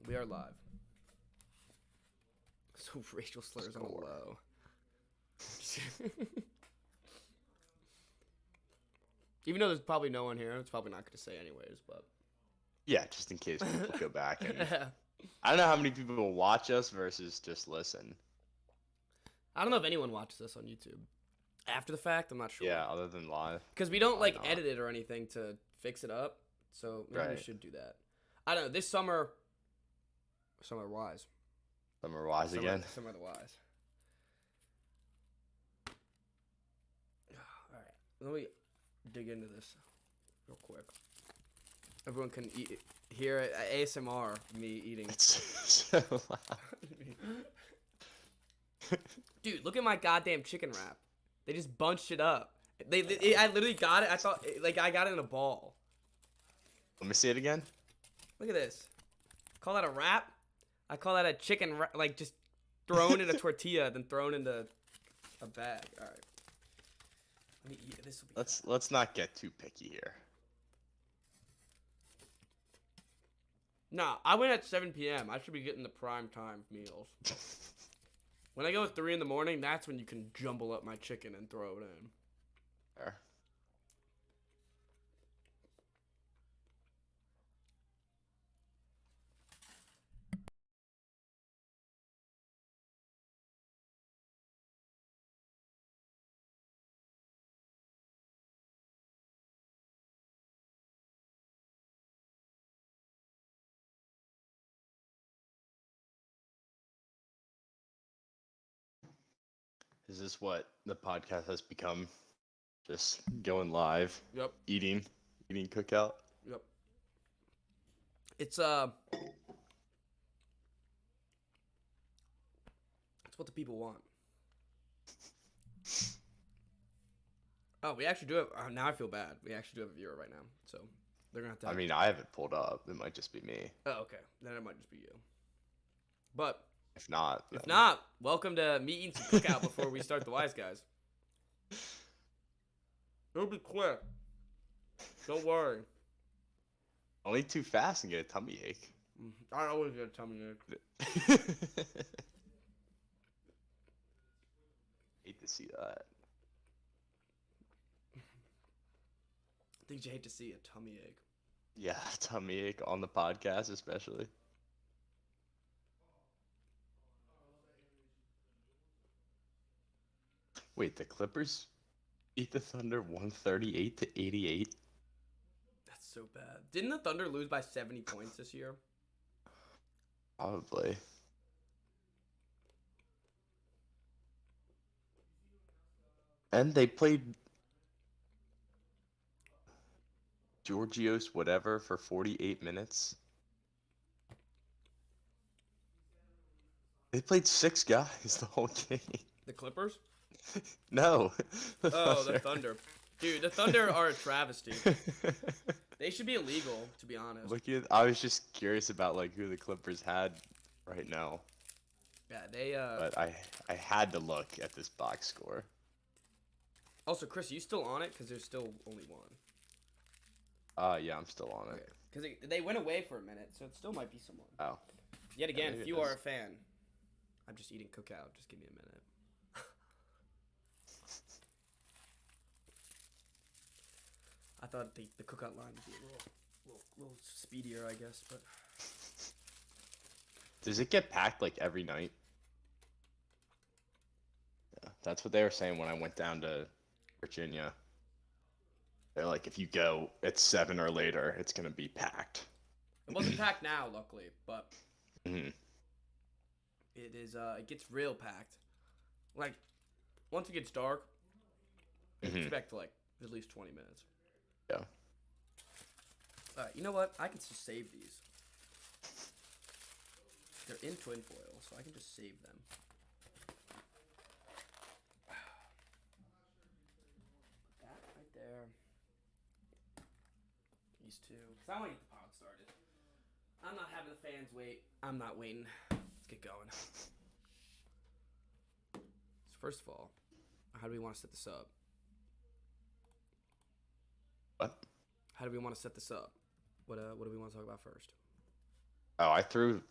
We are live. So racial slurs on a low. Even though there's probably no one here, it's probably not going to say anyways, but. Yeah, just in case people go back and Yeah. I don't know how many people will watch us versus just listen. I don't know if anyone watches this on YouTube. After the fact, I'm not sure. Yeah, other than live. Because we don't Probably like not. edit it or anything to fix it up. So maybe we Right. should do that. I don't know. This summer wise. Summer wise again. Summer the wise. All right. Let me dig into this real quick. Everyone can hear it. ASMR of me eating. It's so loud. Dude, look at my goddamn chicken wrap. They just bunched it up. I literally got it. I thought like I got it in a ball. Let me see it again. Look at this. Call that a wrap? I call that a chicken wrap, like just thrown in a tortilla, then thrown into a bag. All right. Let me eat it. This will be. Let's not get too picky here. Nah, I went at 7 p.m. I should be getting the prime time meals. When I go at 3 in the morning, that's when you can jumble up my chicken and throw it in. There. Is this what the podcast has become? Just going live, Yep. eating cookout. Yep. It's it's what the people want. Oh, we actually do have. Now I feel bad. We actually do have a viewer right now, so they're gonna have to. I mean, I have it pulled up. It might just be me. Oh, okay. Then it might just be you. But If not, if then- not, welcome to me eating some cookout before we start the Wise Guys. It'll be quick. Don't worry. Only too fast and get a tummy ache. I always get a tummy ache. Hate to see that. Things you hate to see, a tummy ache. Yeah, tummy ache on the podcast, especially. Wait, the Clippers beat the Thunder 138 to 88. That's so bad. Didn't the Thunder lose by 70 points this year? Probably. And they played Georgios whatever for 48 minutes. They played 6 guys the whole game. The Clippers? No. Oh, the Thunder. Dude, the Thunder are a travesty. They should be illegal, to be honest. I was just curious about like who the Clippers had right now. Yeah, they But I had to look at this box score. Also, Chris, you still on it? Because there's still only one. Yeah, I'm still on it. Okay. Because they went away for a minute, so it still might be someone. Oh. Yet again, maybe if it you are is. a fan, I'm just eating cookout. Just give me a minute. I thought the cookout line would be a little speedier, I guess, but Does it get packed like every night? Yeah, that's what they were saying when I went down to Virginia. They're like, if you go at 7 or later, it's gonna be packed. it wasn't packed now, luckily. But Hmm. it is. It gets real packed. Like once it gets dark, I Mhm. expect like at least 20 minutes. Yeah. Alright, you know what? I can just save these. They're in twin foil, so I can just save them. That right there. These two. Because I want to get the pod started. I'm not having the fans wait. I'm not waiting. Let's get going. So first of all, how do we want to set this up? What? How do we want to set this up? What do we want to talk about first? Oh, I threw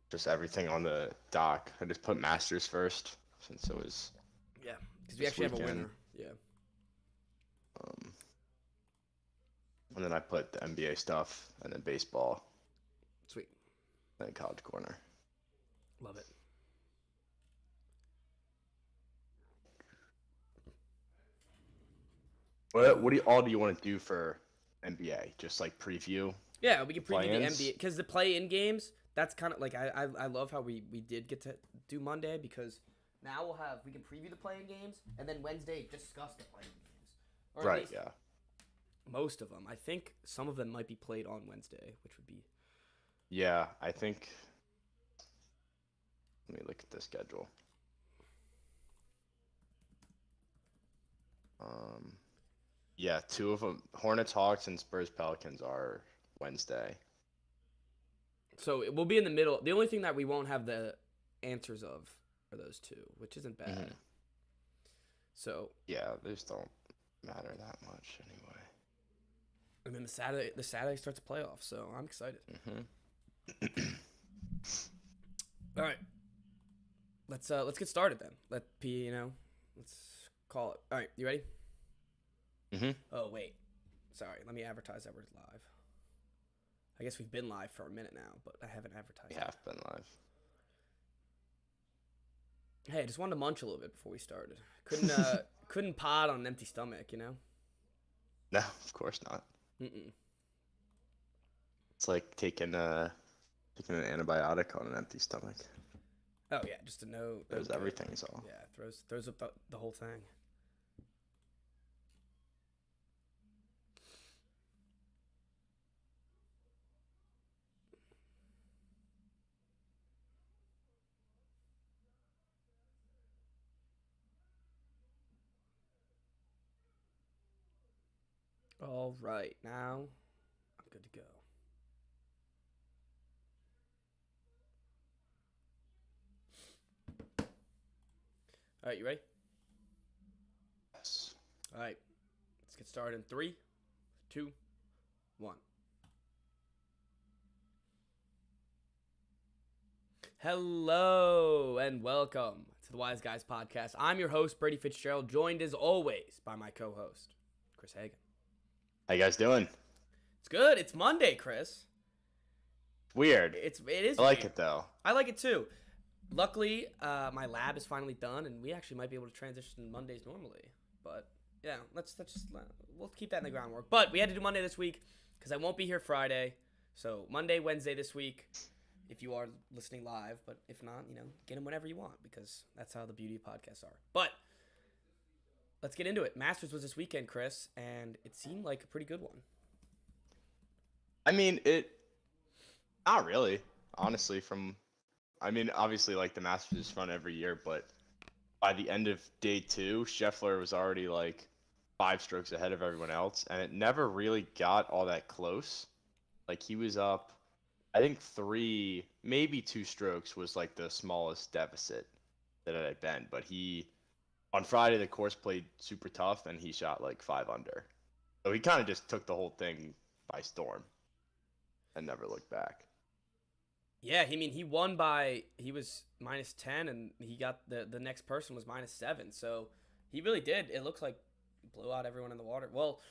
just everything on the dock. I just put Masters first since it was Yeah, because we this actually have a weekend. winner. Yeah. um, and then I put the NBA stuff and then baseball Sweet. and then college corner. Love it. What do you want to do for NBA? Just like preview? Yeah, we can preview the Play-ins? NBA because the play-in games. That's kind of like I love how we did get to do Monday because now we can preview the play-in games and then Wednesday discuss the play-in games. Or at Right, least yeah. most of them. I think some of them might be played on Wednesday, which would be Yeah, I think. Let me look at the schedule. Um, yeah, two of them, Hornets, Hawks, and Spurs, Pelicans are Wednesday. so it will be in the middle. The only thing that we won't have the answers of are those two, which isn't bad. Mhm. So Yeah, those don't matter that much anyway. and then the Saturday starts the playoffs, so I'm excited. All right, let's get started then. Let's call it. All right, you ready? Mhm. Oh wait, sorry. Let me advertise that we're live. I guess we've been live for a minute now, but I haven't advertised. We have been live. Hey, I just wanted to munch a little bit before we started. Couldn't pod on an empty stomach, you know. No, of course not. Mm-mm. It's like taking an antibiotic on an empty stomach. Oh yeah, just to know. There's okay. everything's all. Yeah, throws up the whole thing. All right, now I'm good to go. All right, you ready? Yes. All right, let's get started in 3, 2, 1. Hello and welcome to the Wise Guys Podcast. I'm your host, Brady Fitzgerald, joined as always by my co-host, Chris Hagan. How you guys doing? It's good. It's Monday, Chris. Weird. It is. I like weird. it though. I like it too. Luckily, my lab is finally done, and we actually might be able to transition to Mondays normally. But yeah, we'll keep that in the groundwork. But we had to do Monday this week because I won't be here Friday. So Monday, Wednesday this week, if you are listening live. But if not, get them whenever you want because that's how the beauty of podcasts are. But let's get into it. Masters was this weekend, Chris, and it seemed like a pretty good one. I mean, not really, honestly. Obviously, like the Masters is fun every year, but by the end of day 2, Scheffler was already like 5 strokes ahead of everyone else, and it never really got all that close. Like he was up, I think 3, maybe 2 strokes was like the smallest deficit that it had been. But on Friday, the course played super tough, and he shot like 5 under. So he kind of just took the whole thing by storm and never looked back. Yeah, he won he was -10, and he got the next person was -7. So he really did. It looks like he blew out everyone in the water. Well,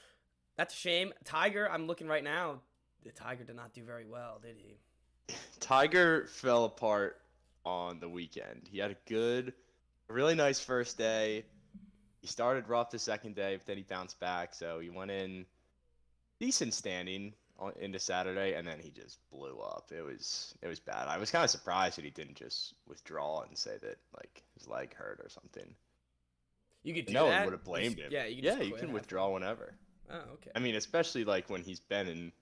that's a shame. Tiger, I'm looking right now. The Tiger did not do very well, did he? Tiger fell apart on the weekend. He had a really nice first day. He started rough the second day, but then he bounced back. So he went in decent standing into Saturday, and then he just blew up. It was bad. I was kind of surprised that he didn't just withdraw and say that like his leg hurt or something. You could do no that. one would have blamed him. Yeah, you can quit withdraw whenever. Oh, okay. I mean, especially like when he's been in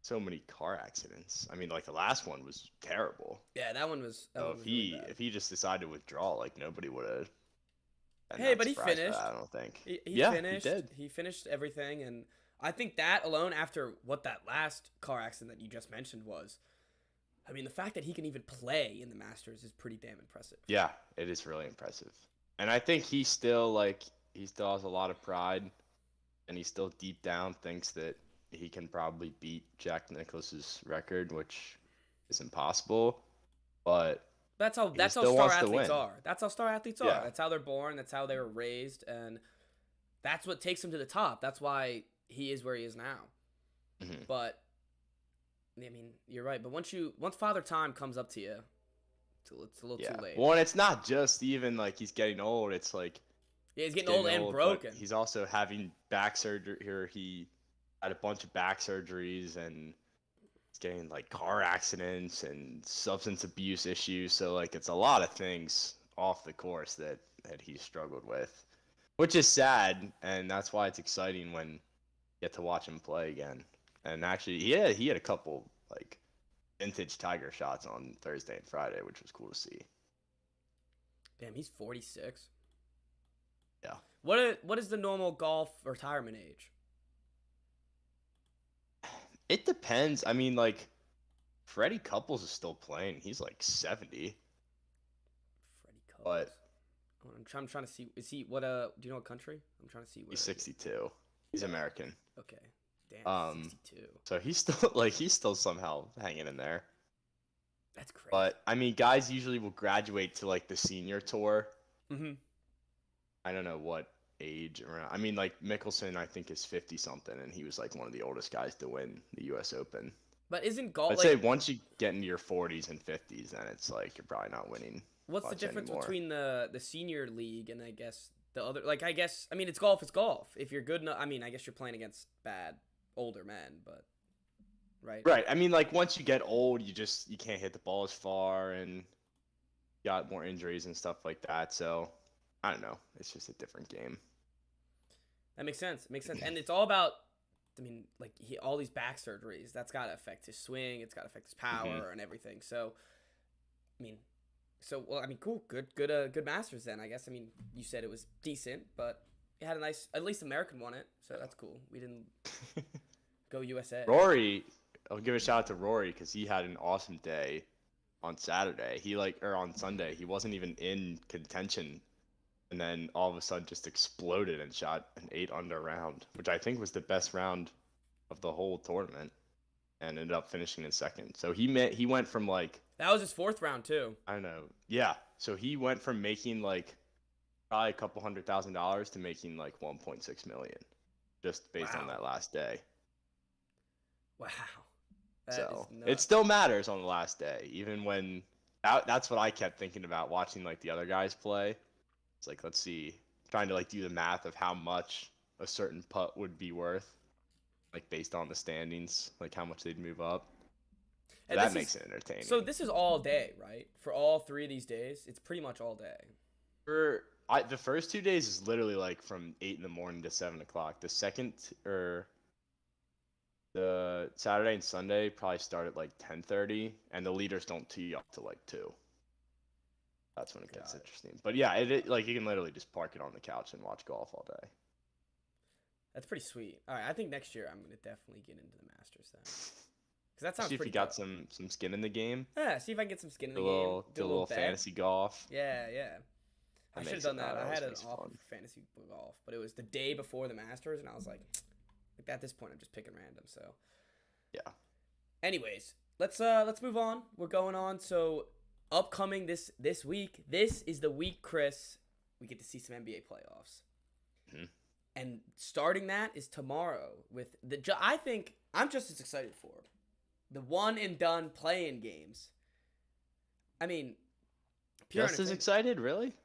so many car accidents. I mean, like the last one was terrible. Yeah, that one was. So if he just decided to withdraw, like nobody would have. Hey, but he finished. I don't think. He finished. He did. He finished everything, and I think that alone, after what that last car accident that you just mentioned was, I mean, the fact that he can even play in the Masters is pretty damn impressive. Yeah, it is really impressive, and I think he still has a lot of pride, and he still deep down thinks that he can probably beat Jack Nicklaus's record, which is impossible. but That's how he still star wants to athletes win. are. That's how star athletes are. Yeah. That's how they're born. That's how they were raised, and that's what takes them to the top. That's why he is where he is now. Hmm. But I mean, you're right. But once Father Time comes up to you, it's a little Yeah. too late. Well, and it's not just even like he's getting old. It's like Yeah, he's he's getting old and but broken. he's also having back surgery here. He had a bunch of back surgeries and he's getting like car accidents and substance abuse issues. So like it's a lot of things off the course that he struggled with, which is sad, and that's why it's exciting when you get to watch him play again. And actually, he had a couple like vintage Tiger shots on Thursday and Friday, which was cool to see. Damn, he's 46. Yeah. What is the normal golf retirement age? It depends. I mean, like Freddie Couples is still playing. He's like 70, Freddie Couples. but I'm trying to see. Is he what? Do you know what country? I'm trying to see where. he's 62. He's American. Okay. Damn. 62. So he's still somehow hanging in there. That's crazy. But I mean, guys usually will graduate to like the senior tour. Mm-hmm. I don't know what age around. I mean, like Mickelson, I think is 50 something, and he was like one of the oldest guys to win the U.S. Open. But isn't golf I'd like? say once you get into your 40s and 50s, then it's like you're probably not winning. What's the much difference anymore. between the senior league and I guess the other? Like I guess I mean it's golf. It's golf. If you're good enough, I mean I guess you're playing against bad older men, but right. Right. I mean, like once you get old, you can't hit the ball as far, and you got more injuries and stuff like that. So I don't know. It's just a different game. That makes sense. It makes sense. And it's all about, I mean, like all these back surgeries. That's got to affect his swing. It's got to affect his power and everything. So, I mean, well, I mean, cool, good Masters then. I guess. I mean, you said it was decent, but it had a nice, at least American won it, so that's cool. We didn't go USA. Rory, I'll give a shout out to Rory because he had an awesome day on Saturday. Or on Sunday, he wasn't even in contention, and then all of a sudden just exploded and shot an 8-under round, which I think was the best round of the whole tournament, and ended up finishing in second. So he went from like, That was his fourth round too. I don't know, yeah. So he went from making like probably a couple $100,000 to making like 1.6 million, just based on Wow. that last day. Wow. That So is it nuts. still matters on the last day, even when that's what I kept thinking about watching like the other guys play. It's like, let's see, trying to like do the math of how much a certain putt would be worth, like based on the standings, like how much they'd move up. And That this makes is- it entertaining. So this is all day, right? For all three of these days, it's pretty much all day. The first 2 days is literally like from 8 in the morning to 7 o'clock. The second or the Saturday and Sunday probably start at like 10:30, and the leaders don't tee up to like 2. That's when it gets Got it. interesting. But yeah, like you can literally just park it on the couch and watch golf all day. That's pretty sweet. All right, I think next year I'm gonna definitely get into the Masters then, because that sounds See if pretty. you got dope. some skin in the game. Yeah, see if I can get some skin in the Do game. a little bet. fantasy golf. Yeah. I That should have makes done it- that. that I always had an makes it offer fun. for fantasy golf, but it was the day before the Masters, and I was like at this point I'm just picking random. So, Yeah. anyways, let's move on. We're going on. So, upcoming this week. This is the week, Chris. We get to see some NBA playoffs. Mhm. And starting that is tomorrow with I think I'm just as excited for the one and done play-in games. I mean, pure Just as entertainment. excited, really?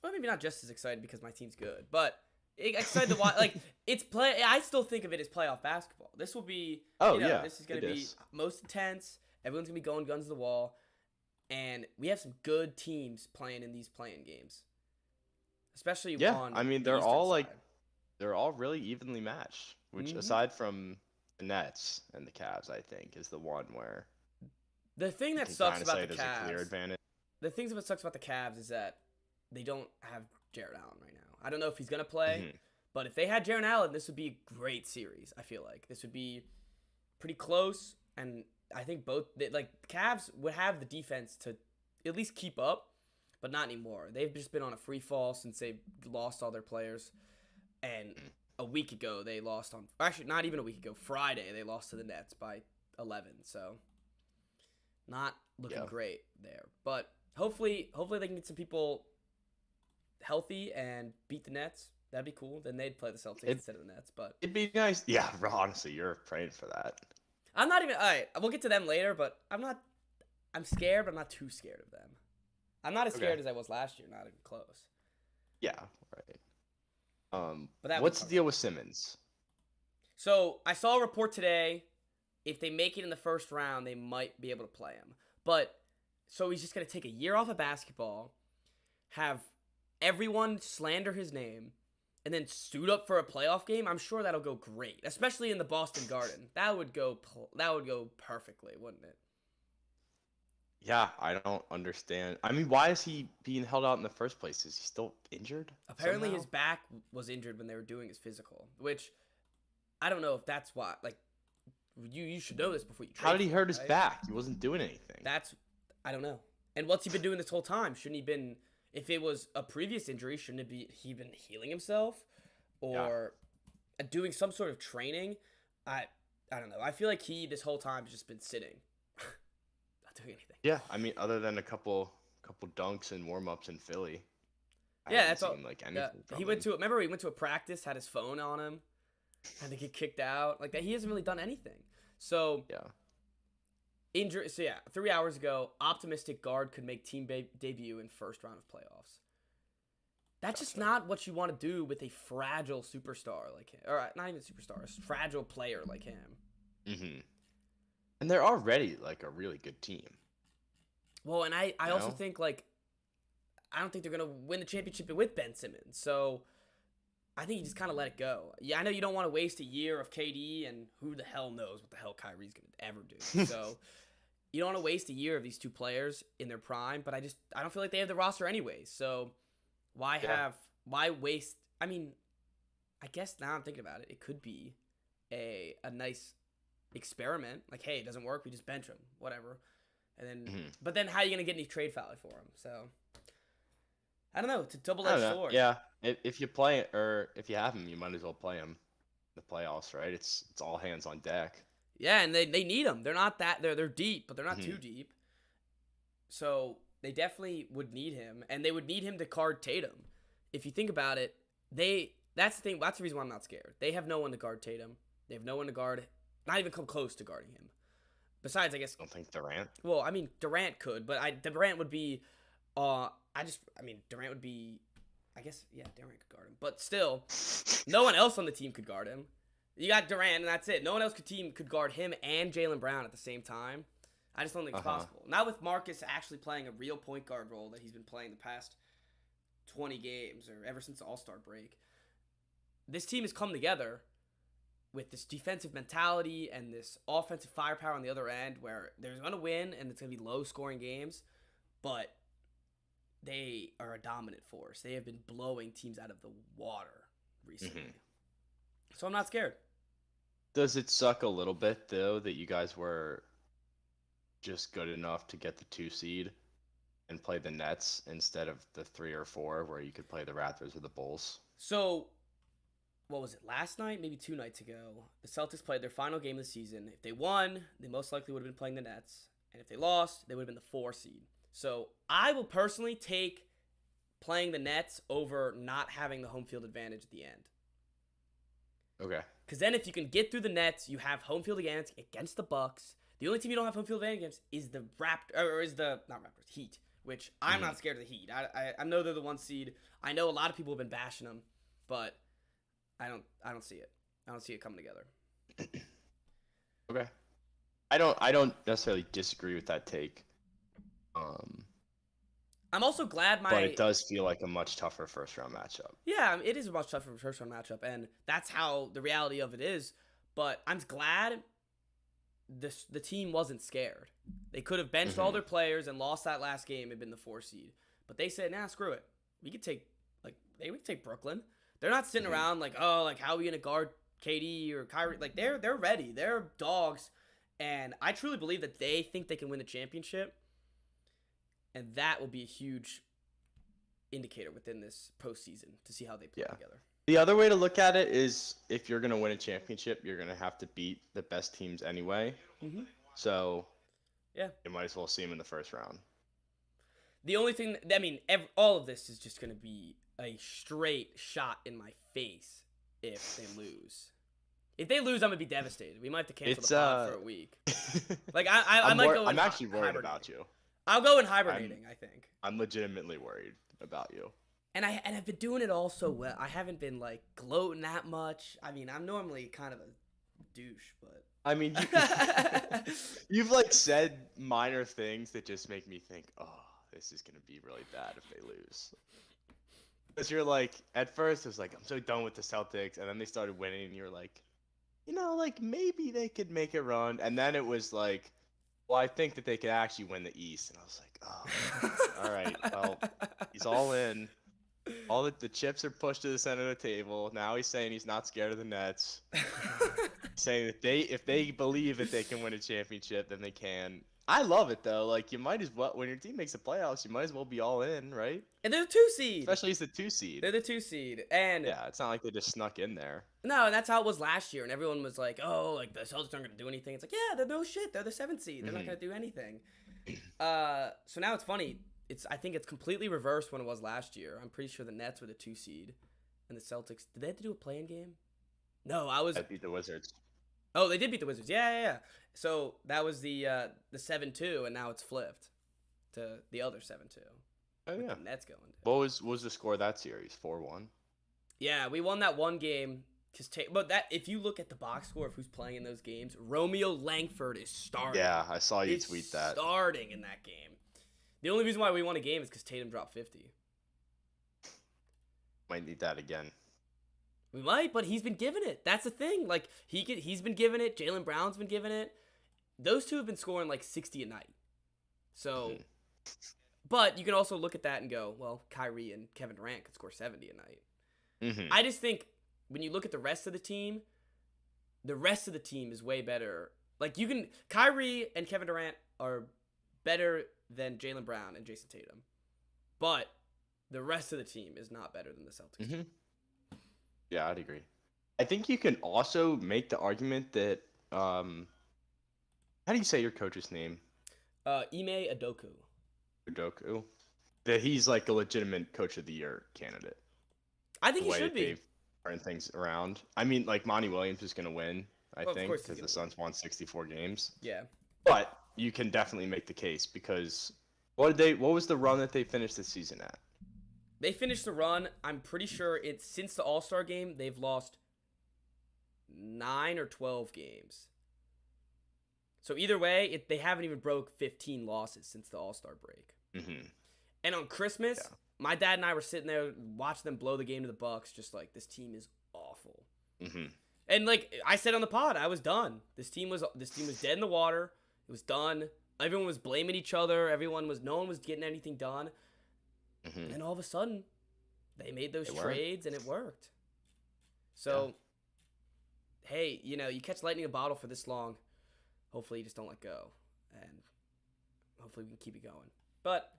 Well, maybe not just as excited because my team's good, but excited to watch. Like it's play. I still think of it as playoff basketball. This will be. Oh, yeah. yeah, This is gonna it be is. most intense. Everyone's gonna be going guns to the wall, and we have some good teams playing in these playing games. Especially Yeah, on I mean, the they're Eastern all, like, side. They're all really evenly matched, which Mhm. aside from the Nets and the Cavs, I think is the one where The thing you that can sucks kinda about say the there's a clear Cavs. advantage. The things that sucks about the Cavs is that they don't have Jared Allen right now. I don't know if he's gonna play, Mhm. but if they had Jared Allen, this would be a great series. I feel like this would be pretty close, and I think like Cavs would have the defense to at least keep up, but not anymore. They've just been on a free fall since they lost all their players, and a week ago they lost actually not even a week ago, Friday they lost to the Nets by 11. So Not looking Yeah. great there. But hopefully they can get some people healthy and beat the Nets. That'd be cool. Then they'd play the Celtics It, instead of the Nets. But it'd be nice. Yeah, bro, honestly, you're praying for that. I'm not even. All right, we'll get to them later. But I'm not. I'm scared, but I'm not too scared of them. I'm not as scared Okay. as I was last year. Not even close. Yeah, right. But that What's would the deal with Simmons? So I saw a report today. If they make it in the first round, they might be able to play him. But so he's just gonna take a year off of basketball, have everyone slander his name, and then suit up for a playoff game. I'm sure that'll go great, especially in the Boston Garden. That would go perfectly, wouldn't it? Yeah, I don't understand. I mean, why is he being held out in the first place? Is he still injured? Apparently, somehow? his back was injured when they were doing his physical, which I don't know if that's why. Like, you should know this before you. How trade did he for hurt him, his right? back? He wasn't doing anything. I don't know. And what's he been doing this whole time? Shouldn't he been? If it was a previous injury, shouldn't it be he been healing himself, or doing some sort of training? I don't know. I feel like he this whole time has just been sitting, not doing anything. Yeah, I mean, other than a couple dunks and warm ups in Philly, I Yeah, haven't that's all. seen like Yeah, anything from he went him. to. Remember, he went to a practice, had his phone on him, had to get kicked out. Like that, he hasn't really done anything. So Yeah, injury. So yeah, 3 hours ago, optimistic guard could make team debut in first round of playoffs. That's just Gotcha. not what you want to do with a fragile superstar like him, or not even superstar, a fragile player like him. hmm and they're already like a really good team. Well, and I You also know? think like I don't think they're gonna win the championship with Ben Simmons. So I think you just kind of let it go. Yeah, I know you don't want to waste a year of KD, and who the hell knows what the hell Kyrie's gonna ever do. So you don't want to waste a year of these two players in their prime. But I don't feel like they have the roster anyways. So Yeah. why waste? I mean, I guess now I'm thinking about it, it could be a nice experiment. Like, hey, it doesn't work, we just bench him, whatever. And then, Mhm. but then how are you gonna get any trade value for him? So I don't know. It's a I double-edged don't know. sword. Yeah, if you play or if you have him, you might as well play him. The playoffs, right? It's all hands on deck. Yeah, and they need him. They're not that they're deep, but they're not too Mhm. deep. So they definitely would need him, and they would need him to guard Tatum. If you think about it, that's the thing. That's the reason why I'm not scared. They have no one to guard Tatum. They have no one to guard, not even come close to guarding him. Besides, I guess. Don't think Durant. Well, I mean, Durant could, but Durant would be. I mean, Durant would be. I guess Durant could guard him, but still, no one else on the team could guard him. You got Durant, and that's it. No one else could guard him and Jaylen Brown at the same time. I just don't think it's possible. Not with Marcus actually playing a real point guard role that he's been playing the past 20 games or ever since the All-Star break. This team has come together with this defensive mentality and this offensive firepower on the other end where they're going to win and it's going to be low-scoring games, but they are a dominant force. They have been blowing teams out of the water recently. Mhm. So I'm not scared. Does it suck a little bit though that you guys were just good enough to get the 2 seed and play the Nets instead of the 3 or 4 where you could play the Raptors or the Bulls? So, what was it, last night? Maybe 2 nights ago. The Celtics played their final game of the season. If they won, they most likely would have been playing the Nets. And if they lost, they would have been the 4 seed. So, I will personally take playing the Nets over not having the home field advantage at the end. Okay. Because then if you can get through the Nets, you have home field advantage against the Bucks. The only team you don't have home field advantage against is the Heat, which I'm not scared of the Heat. I know they're the 1 seed. I know a lot of people have been bashing them, but I don't see it. I don't see it coming together. Okay. I don't necessarily disagree with that take. I'm also glad But it does feel like a much tougher first round matchup. Yeah, it is a much tougher first round matchup, and that's how the reality of it is. But I'm glad the team wasn't scared. They could have benched all their players and lost that last game and been the 4 seed. But they said, nah, screw it. We could take we could take Brooklyn. They're not sitting around like, oh, like how are we gonna guard KD or Kyrie? Like they're ready. They're dogs. And I truly believe that they think they can win the championship. And that will be a huge indicator within this postseason to see how they play together. The other way to look at it is if you're going to win a championship, you're going to have to beat the best teams anyway. Mm-hmm. So Yeah. you might as well see him in the first round. The only thing, I mean, all of this is just going to be a straight shot in my face if they lose. If they lose, I'm gonna be devastated. We might have to cancel the pod for a week. Like I might go. I'm actually worried about you. I'll go in hibernating. I think. I'm legitimately worried about you. And I've been doing it all so well. I haven't been like gloating that much. I mean, I'm normally kind of a douche, but. I mean, you've like said minor things that just make me think, oh, this is gonna be really bad if they lose. Because you're like, at first it was like, I'm so done with the Celtics, and then they started winning, and you're like, like maybe they could make a run, and then it was like, well, I think that they could actually win the East, and I was like, oh, all right, well, he's all in. All the chips are pushed to the center of the table. Now he's saying he's not scared of the Nets. Saying that if they believe that they can win a championship, then they can. I love it though. Like you might as well, when your team makes the playoffs, you might as well be all in, right? And they're the 2 seed. Especially as the 2 seed. They're the 2 seed, and yeah, it's not like they just snuck in there. No, and that's how it was last year, and everyone was like, "Oh, like the Celtics aren't gonna do anything." It's like, yeah, they're no shit. They're the 7th seed. They're not gonna do anything. So now it's funny. I think it's completely reversed when it was last year. I'm pretty sure the Nets were the 2 seed, and the Celtics. Did they have to do a play-in game? No, I beat the Wizards. Oh, they did beat the Wizards. Yeah. So that was the 7-2, and now it's flipped to the other 7-2. Oh yeah. The Nets going. What was the score of that series? 4-1. Yeah, we won that one game. But if you look at the box score of who's playing in those games, Romeo Langford is starting. Yeah, I saw you tweet that. Starting in that game. The only reason why we won a game is because Tatum dropped 50. Might need that again. We might, but he's been giving it. That's the thing. Like he's been giving it. Jaylen Brown's been giving it. Those two have been scoring like 60 a night. So, but you can also look at that and go, well, Kyrie and Kevin Durant could score 70 a night. I just think when you look at the rest of the team is way better. Like Kyrie and Kevin Durant are better than Jaylen Brown and Jason Tatum, but the rest of the team is not better than the Celtics. Yeah, I'd agree. I think you can also make the argument that how do you say your coach's name? Ime Udoka. Udoka. That he's like a legitimate coach of the year candidate. I think he should be. Turn things around. I mean, like Monty Williams is going to win, I think, because the Suns won 64 games. Yeah. But you can definitely make the case because what was the run that they finished the season at? They finished the run. I'm pretty sure it's since the All-Star game, they've lost 9 or 12 games. So either way, they haven't even broke 15 losses since the All-Star break. And on Christmas, my dad and I were sitting there watching them blow the game to the Bucks, just like, this team is awful. And like I said on the pod, I was done. This team was dead in the water. It was done. Everyone was blaming each other. No one was getting anything done. And then all of a sudden, they made those trades and it worked. So, hey, you catch lightning in a bottle for this long. Hopefully you just don't let go. And hopefully we can keep it going. But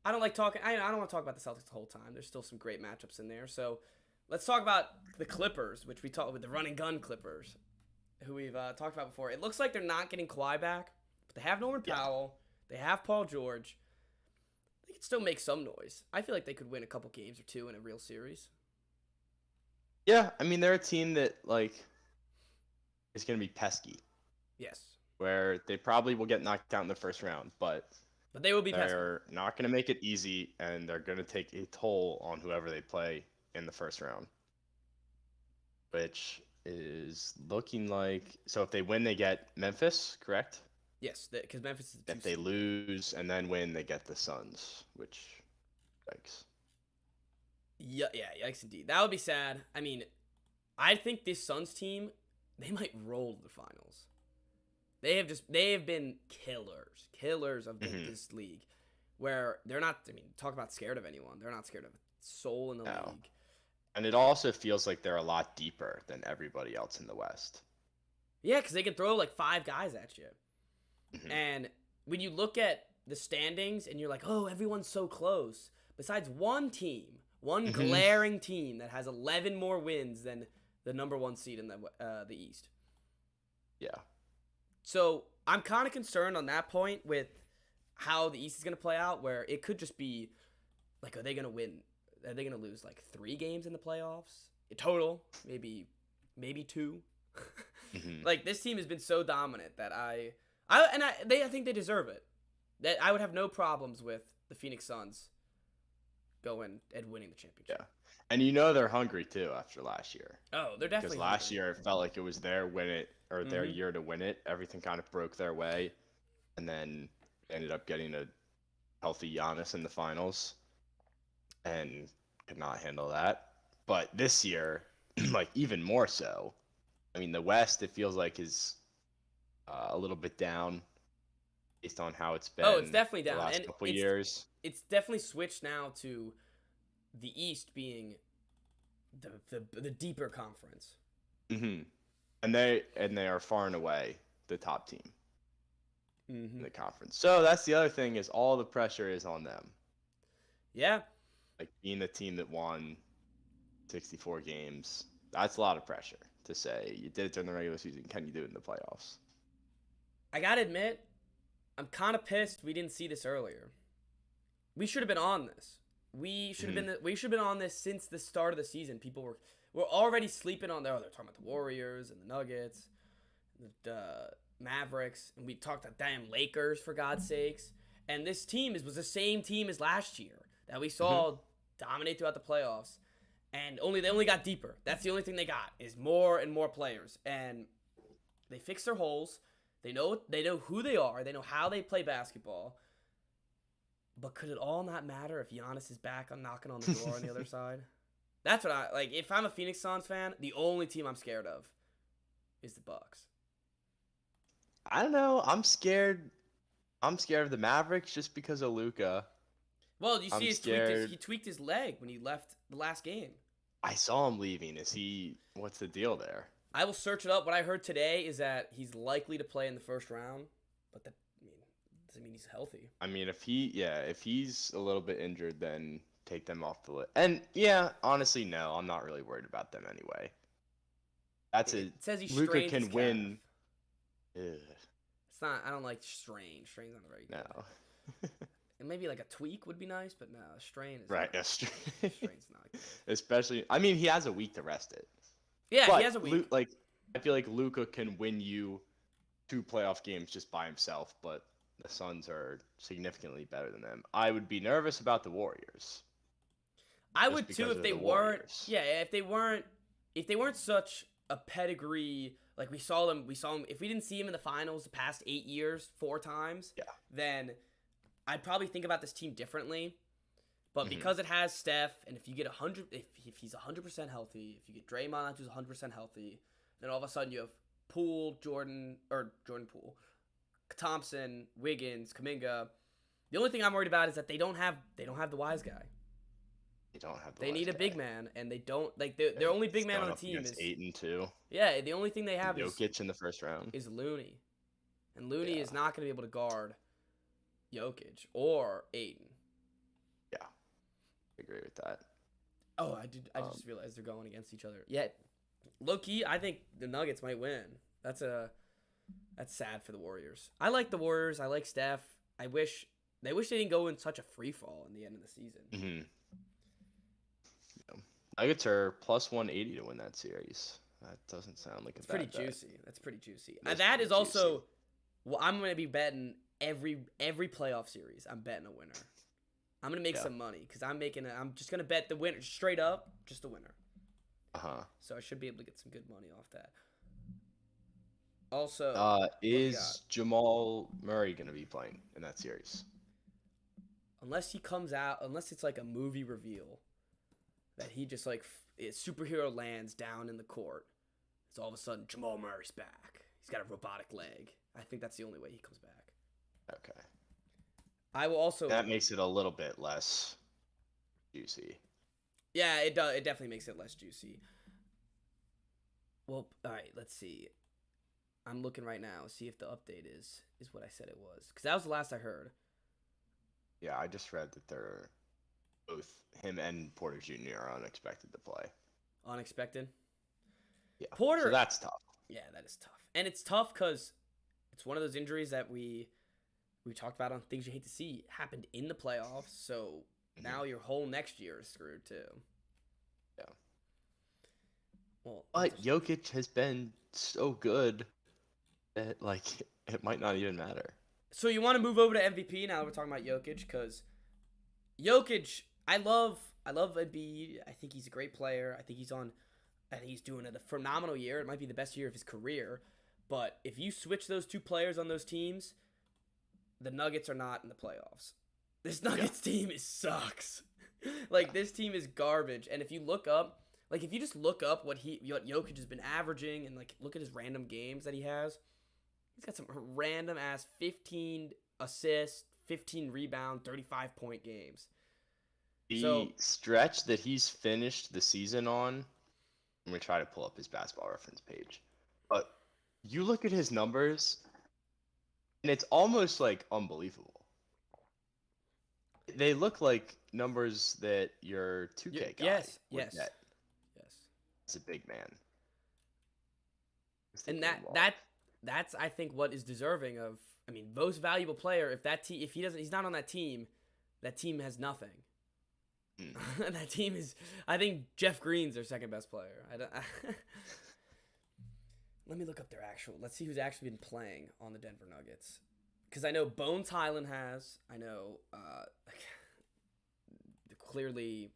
I don't like talking. I don't want to talk about the Celtics the whole time. There's still some great matchups in there. So let's talk about the Clippers, which we talked with the run and gun Clippers, who we've talked about before. It looks like they're not getting Kawhi back, but they have Norman Powell. They have Paul George. They could still make some noise. I feel like they could win a couple games or two in a real series. Yeah, I mean, they're a team that, like, is going to be pesky. Yes. Where they probably will get knocked out in the first round, but they will be pesky. They're not going to make it easy, and they're going to take a toll on whoever they play in the first round. Which is looking like... So if they win, they get Memphis, correct? Yes, because Memphis is... If they lose and then win, they get the Suns, which... Yikes. Yeah, yikes indeed. That would be sad. I mean, I think this Suns team, they might roll to the finals. They have been killers of this league, where they're not. I mean, talk about scared of anyone. They're not scared of a soul in the league. And it also feels like they're a lot deeper than everybody else in the West. Yeah, because they can throw like 5 guys at you. And when you look at the standings and you're like, oh, everyone's so close. Besides one team, one glaring team that has 11 more wins than the number 1 seed in the East. Yeah. So I'm kind of concerned on that point with how the East is going to play out, where it could just be like, are they going to win? Are they going to lose like 3 games in the playoffs in total? Maybe 2. Like, this team has been so dominant that I think they deserve it. That I would have no problems with the Phoenix Suns going and winning the championship. Yeah. And you know they're hungry too after last year. Oh, they're definitely Because last hungry. year it felt like it was their their year to win it. Everything kind of broke their way, and then ended up getting a healthy Giannis in the finals, and could not handle that. But this year, like even more so. I mean, the West it feels like is a little bit down, based on how it's been. Oh, it's definitely down. The last And couple years. It's definitely switched now to the East being the deeper conference. And they are far and away the top team in Mm-hmm. the conference. So that's the other thing is all the pressure is on them. Yeah. Like being the team that won 64 games, that's a lot of pressure to say you did it during the regular season. Can you do it in the playoffs? I gotta admit, I'm kind of pissed we didn't see this earlier. We should have been on this. We should have been. We should have been on this since the start of the season. People were already sleeping on there. Oh, they're talking about the Warriors and the Nuggets, the Mavericks, and we talked about damn Lakers for God's sakes. And this team was the same team as last year that we saw dominate throughout the playoffs. And they only got deeper. That's the only thing they got is more and more players. And they fixed their holes. They know who they are. They know how they play basketball. But could it all not matter if Giannis is back on knocking on the door on the other side? That's what I like. If I'm a Phoenix Suns fan, the only team I'm scared of is the Bucks. I don't know. I'm scared. I'm scared of the Mavericks just because of Luka. Well, you see, scared. he tweaked his leg when he left the last game. I saw him leaving. What's the deal there? I will search it up. What I heard today is that he's likely to play in the first round, but that doesn't mean he's healthy. I mean, if he's a little bit injured, then take them off the list. And yeah, honestly, no, I'm not really worried about them anyway. It says he Luka strained his can win. calf. Ugh, It's not. I don't like strain. Strain's not very good. no. And maybe like a tweak would be nice, but no, a strain is Right, Not, strain's not good. especially. I mean, he has a week to rest it. Yeah, But he has a week. I feel like Luka can win you 2 playoff games just by himself, but the Suns are significantly better than them. I would be nervous about the Warriors. I just would too because if of they the weren't. Warriors. Yeah, if they weren't such a pedigree. Like we saw them. If we didn't see him in the finals the past 8 years 4 times, Yeah. then I'd probably think about this team differently. But because it has Steph, and if you get 100, if he's 100% healthy, if you get Draymond who's 100% healthy, then all of a sudden you have Jordan Poole, Thompson, Wiggins, Kuminga. The only thing I'm worried about is that they don't have the wise guy. They don't have. They need a big man, and they don't like their only big man on the team is 8-2. Yeah. The only thing they have Jokic in the first round. is Looney, and Looney is not going to be able to guard Jokic or Aiden. Yeah, I agree with that. Oh, I just realized they're going against each other. Yet, low key, I think the Nuggets might win. That's sad for the Warriors. I like the Warriors. I like Steph. They wish they didn't go in such a free fall in the end of the season. Yeah. Nuggets are plus 180 to win that series. That doesn't sound like a It's bad pretty bet. juicy. That's pretty juicy. That's That pretty is also juicy. well, I'm going to be betting every playoff series. I'm betting a winner. I'm going to make some money because I'm just going to bet the winner straight up, just the winner. So I should be able to get some good money off that. Also, is Jamal Murray going to be playing in that series? unless he comes out, unless it's like a movie reveal that he just like superhero lands down in the court, it's all of a sudden Jamal Murray's back. He's got a robotic leg. I think that's the only way he comes back. Okay. I will also. That makes it a little bit less juicy. Yeah, it does. It definitely makes it less juicy. Well, all right. Let's see. I'm looking right now. See if the update is what I said it was, because that was the last I heard. Yeah, I just read that they're both him and Porter Jr. are unexpected to play. Unexpected. Yeah. Porter. So that's tough. Yeah, that is tough, and it's tough because it's one of those injuries that we talked about on Things You Hate to See happened in the playoffs, so now your whole next year is screwed too. Yeah. Well, But Jokic has been so good that like it might not even matter. so you want to move over to MVP now that we're talking about Jokic, because Jokic, I love Embiid. I think he's a great player. I think he's doing a phenomenal year. It might be the best year of his career. But if you switch those two players on those teams, the Nuggets are not in the playoffs. This Nuggets team sucks. Like, this team is garbage. And if you look up, like, if you just look up what Jokic has been averaging and, like, look at his random games that he's got some random ass 15 assists, 15 rebound, 35-point games. The stretch that he's finished the season on, I'm going to try to pull up his basketball reference page. But you look at his numbers, and it's almost like unbelievable. They look like numbers that your 2K guy would get. Yes. He's a big man. And that's I think what is deserving of, I mean, most valuable player. If he's not on that team has nothing. That team is, I think Jeff Green's their second best player. Let me look up let's see who's actually been playing on the Denver Nuggets. Because I know Bones Highland has. I know clearly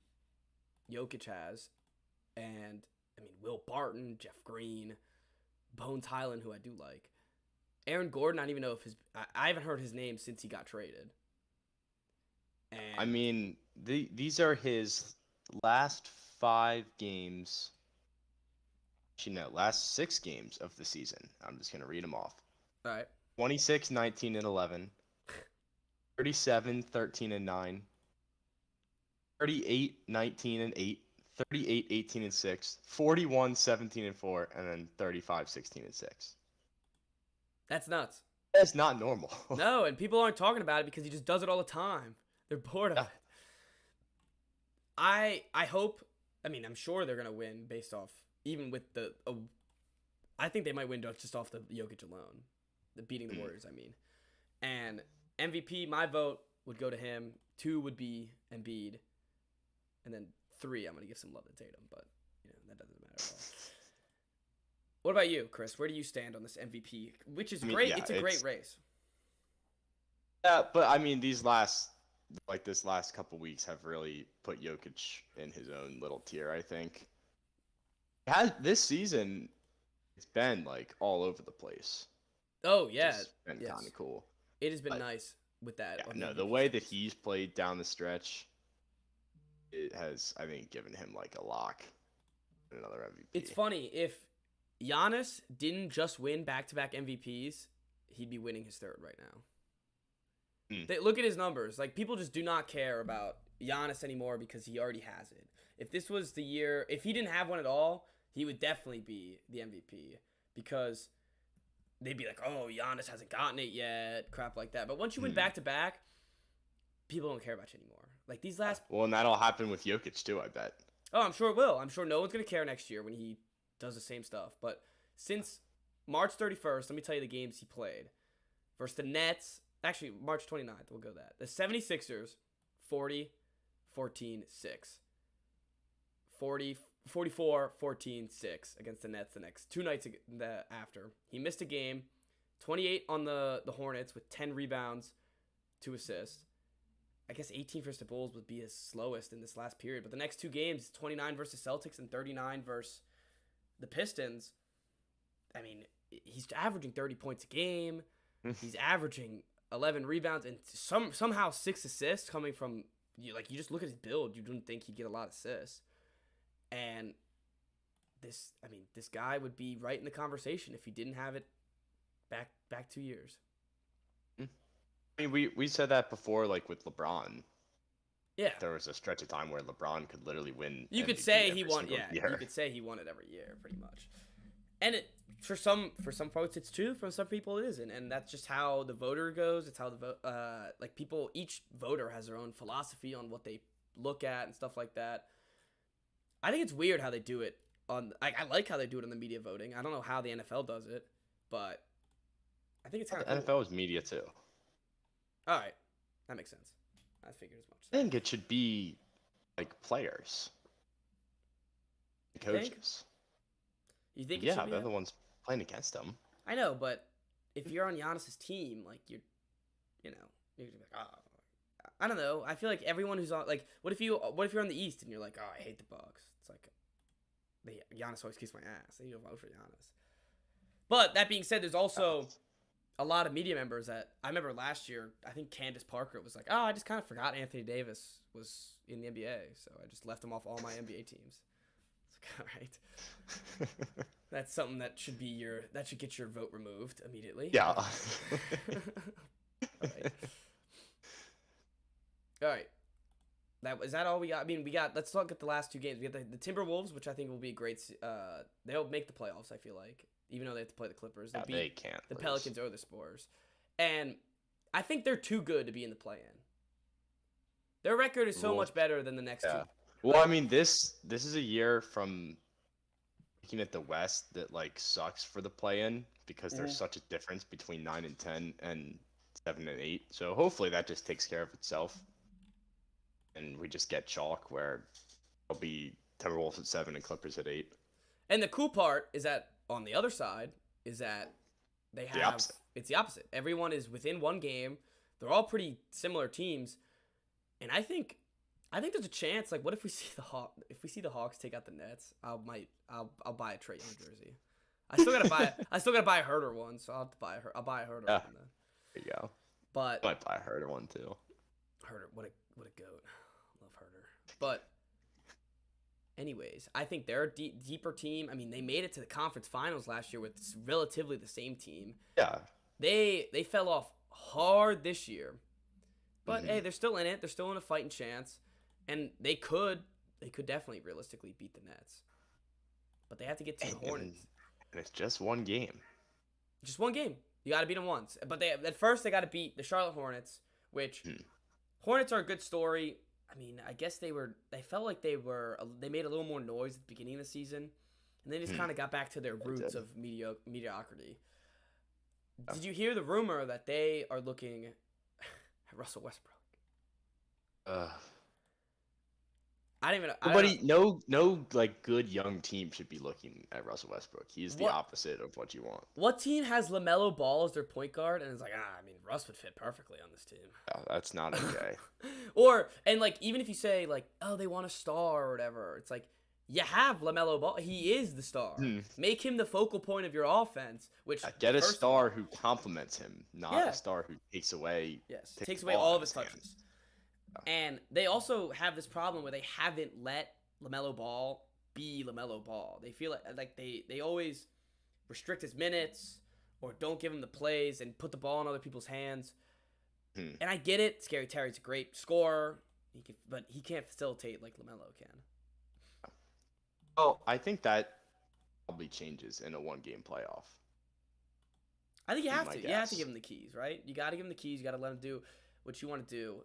Jokic has. And, I mean, Will Barton, Jeff Green, Bones Highland, who I do like. Aaron Gordon, I don't even know if I haven't heard his name since he got traded. And I mean, these are his last 5 games. Actually, no, last 6 games of the season. I'm just going to read them off. All right. 26, 19, and 11. 37, 13, and 9. 38, 19, and 8. 38, 18, and 6. 41, 17, and 4. And then 35, 16, and 6. That's nuts. That's not normal. No, and people aren't talking about it because he just does it all the time. They're bored of it. I hope, I mean, I'm sure they're going to win based off, even with I think they might win just off the Jokic alone. Beating the Warriors, I mean. And MVP, my vote would go to him. 2 would be Embiid. And then 3, I'm going to give some love to Tatum, but, that doesn't matter at all. What about you, Chris? Where do you stand on this MVP? Which is great. Yeah, it's a great race. Yeah, but I mean, this last couple weeks have really put Jokic in his own little tier, I think. This season, it's been like all over the place. Oh, yeah. It's been kind of cool. It has been nice with that. Yeah, no, the way that he's played down the stretch, it has, I think, given him like a lock. Another MVP. It's funny, if Giannis didn't just win back-to-back MVPs, he'd be winning his 3rd right now. Look at his numbers. Like, people just do not care about Giannis anymore because he already has it. If this was the year, if he didn't have one at all, he would definitely be the MVP because they'd be like, oh, Giannis hasn't gotten it yet, crap like that. But once you win back-to-back, people don't care about you anymore. Like, these last... Well, and that'll happen with Jokic, too, I bet. Oh, I'm sure it will. I'm sure no one's going to care next year when he does the same stuff. But since March 31st, let me tell you the games he played. Versus the Nets... Actually, March 29th, we'll go that. The 76ers, 40, 14, 6. 40, 44, 14, 6 against the Nets the next 2 nights after. He missed a game, 28 on the Hornets with 10 rebounds, 2 assists. I guess 18 versus the Bulls would be his slowest in this last period. But the next 2 games, 29 versus Celtics and 39 versus the Pistons. I mean, he's averaging 30 points a game. He's averaging 11 rebounds and somehow 6 assists coming from you. Like, you just look at his build, you wouldn't think he'd get a lot of assists. And this guy would be right in the conversation if he didn't have it back 2 years. I mean, we said that before, like with LeBron. Yeah, there was a stretch of time where LeBron could literally win. You could say he won. Yeah, you could say he won it every year, pretty much. And it for some folks it's true. For some people it isn't, and that's just how the voter goes. It's how the people. Each voter has their own philosophy on what they look at and stuff like that. I think it's weird how they do it on. I like how they do it on the media voting. I don't know how the NFL does it, but I think it's The kind of cool. NFL is media too. All right, that makes sense. I figured as much. I think it should be like players, the You think? coaches. You think it Yeah, should be they're that? the ones playing against them. I know, but if you're on Giannis's team, like you know, you're gonna be like, oh, I don't know. I feel like everyone who's on, like, what if you're on the East and you're like, oh, I hate the Bucks. It's like, Giannis always kicks my ass. I need to vote for Giannis. But that being said, there's also a lot of media members that I remember last year. I think Candace Parker was like, oh, I just kind of forgot Anthony Davis was in the NBA, so I just left him off all my NBA teams. It's like, all right. That's something that should get your vote removed immediately. Yeah. All right. All right. Is that all we got? I mean, let's look at the last two games. We got the Timberwolves, which I think will be a great. They'll make the playoffs. I feel like, even though they have to play the Clippers, Yeah, they can't. the lose. Pelicans or the Spurs, and I think they're too good to be in the play-in. Their record is so Well, much better than the next Yeah. two. Well, I mean, this is a year from looking at the West that like sucks for the play-in because there's such a difference between 9 and 10 and 7 and 8. So hopefully that just takes care of itself, and we just get chalk where it'll be Timberwolves at 7 and Clippers at 8. And the cool part is that on the other side is that they have opposite. it's the opposite. Everyone is within one game. They're all pretty similar teams, and I think there's a chance. Like, what if we see the Hawks take out the Nets? I'll buy a Trae Young jersey. I still gotta buy a Herder one, so I'll have to buy a Herder Yeah. one then. There you go. But Might buy a Herder one too. Herder, what a goat. Love Herder. But anyways, I think they're a deeper team. I mean, they made it to the conference finals last year with relatively the same team. Yeah. They fell off hard this year. But Mhm. hey, they're still in it. They're still in a fighting chance. And they could definitely realistically beat the Nets. But they have to get to the Hornets. And it's just one game. Just one game. You got to beat them once. But at first they got to beat the Charlotte Hornets, which Hornets are a good story. I mean, I guess they felt like they made a little more noise at the beginning of the season, and they just kind of got back to their roots of mediocrity. Did you hear the rumor that they are looking at Russell Westbrook? I don't even know. No, like good young team should be looking at Russell Westbrook. He's the opposite of what you want. What team has LaMelo Ball as their point guard and is like, I mean, Russ would fit perfectly on this team. Yeah, that's not okay. And like, even if you say like, oh, they want a star or whatever, it's like, you have LaMelo Ball. He is the star. Make him the focal point of your offense. Which Get a star who complements him, not a star who takes away. Yes, takes away all of his touches. And they also have this problem where they haven't let LaMelo Ball be LaMelo Ball. They feel like they always restrict his minutes or don't give him the plays and put the ball in other people's hands. And I get it. Scary Terry's a great scorer, but he can't facilitate like LaMelo can. Well, I think that probably changes in a one-game playoff. I think you have my to. You have to guess. give him the keys, right? You got to give him the keys. You got to let him do what you want to do.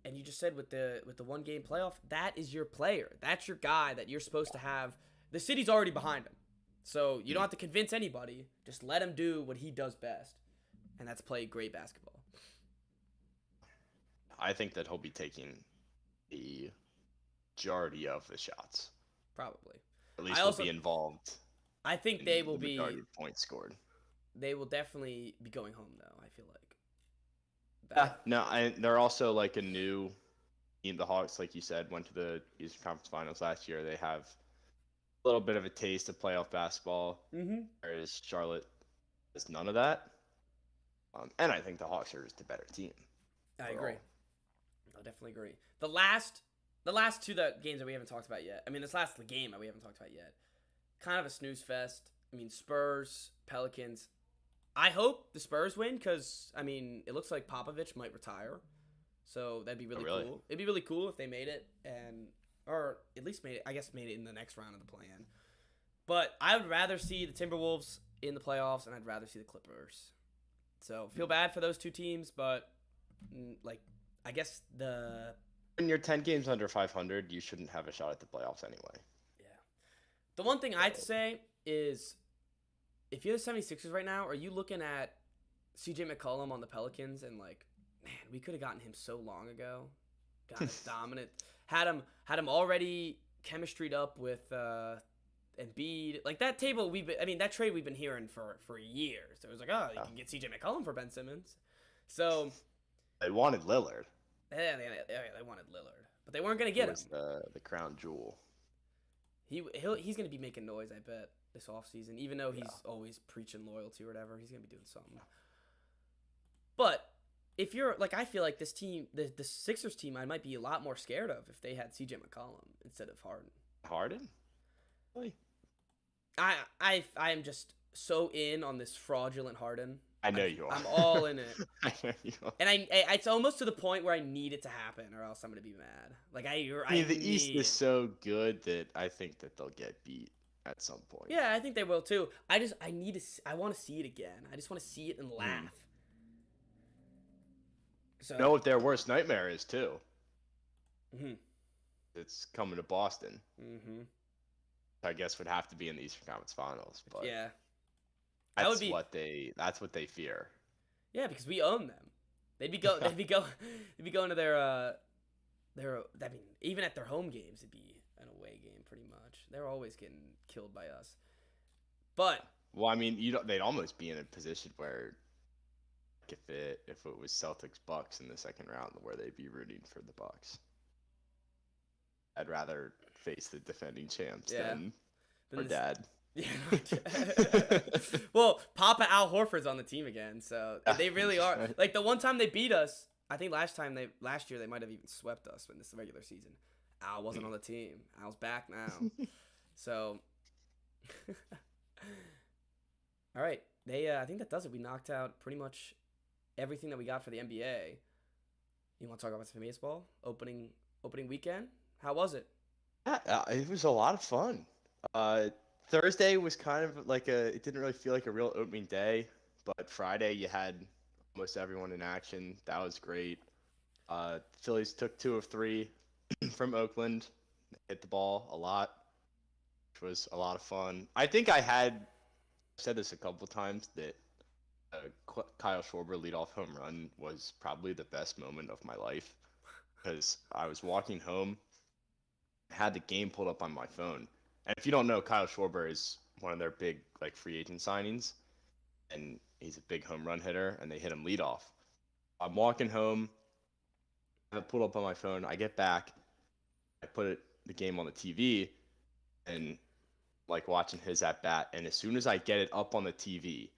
And you just said with the one game playoff, that is your player. That's your guy that you're supposed to have. The city's already behind him. So you don't have to convince anybody. Just let him do what he does best. And that's play great basketball. I think that he'll be taking the majority of the shots. Probably. At least he'll be involved. I think in they will the be majority of points scored. They will definitely be going home though, I feel like. No, they're also like a new team. The Hawks, like you said, went to the Eastern Conference Finals last year. They have a little bit of a taste of playoff basketball, whereas Charlotte has none of that. And I think the Hawks are just a better team. I agree. I definitely agree. The last two games that we haven't talked about yet. I mean, this last game that we haven't talked about yet. Kind of a snooze fest. I mean, Spurs, Pelicans. I hope the Spurs win because, I mean, it looks like Popovich might retire. So that'd be really cool. It'd be really cool if they made it or at least made it in the next round of the play-in. But I would rather see the Timberwolves in the playoffs, and I'd rather see the Clippers. So feel bad for those two teams, but like I guess when you're 10 games under 500, you shouldn't have a shot at the playoffs anyway. Yeah. The one thing I'd say is if you're the 76ers right now, are you looking at CJ McCollum on the Pelicans, and like, man, we could have gotten him so long ago. Got him dominant. Had him already chemistryed up with Embiid. Like that table, that trade we've been hearing for years. It was like, oh, you can get CJ McCollum for Ben Simmons. So They wanted Lillard. yeah, they wanted Lillard, but they weren't gonna get It him. was the crown jewel. He's gonna be making noise, I bet, this offseason. Even though he's always preaching loyalty or whatever, he's gonna be doing something. But if you're like, I feel like this team, the Sixers team, I might be a lot more scared of if they had CJ McCollum instead of Harden. Harden? Really? I am just so in on this fraudulent Harden. I know you are. I'm all in it. I know you are. And it's almost to the point where I need it to happen, or else I'm gonna be mad. Like I mean, the East is so good that I think that they'll get beat at some point. Yeah, I think they will too. I want to see it again. I just want to see it and laugh. So, know what their worst nightmare is too? Mm-hmm. It's coming to Boston. Mm-hmm. I guess would have to be in the Eastern Conference Finals, but yeah, that's what they fear. Yeah, because we own them. They'd be going to their I mean, even at their home games, it'd be an away game pretty much. They're always getting killed by us. But well, I mean, they'd almost be in a position where if it was Celtics Bucks in the second round, where they'd be rooting for the Bucks. I'd rather face the defending champs than our dad. Yeah. Well, Papa Al Horford's on the team again, so they really are. Right. Like the one time they beat us, I think last year they might have even swept us in this regular season. Al wasn't on the team. Al's back now. So all right. I think that does it. We knocked out pretty much everything that we got for the NBA. You want to talk about some baseball? Opening weekend? How was it? Yeah, it was a lot of fun. Thursday was kind of like it didn't really feel like a real opening day, but Friday you had almost everyone in action. That was great. Phillies took 2 of 3 from Oakland, hit the ball a lot, which was a lot of fun. I think I've said this a couple times that Kyle Schwarber leadoff home run was probably the best moment of my life, because I was walking home, had the game pulled up on my phone. And if you don't know, Kyle Schwarber is one of their big free agent signings, and he's a big home run hitter, and they hit him leadoff. I'm walking home, I have it pulled up on my phone. I get back, I put the game on the TV, and watching his at bat. And as soon as I get it up on the TV,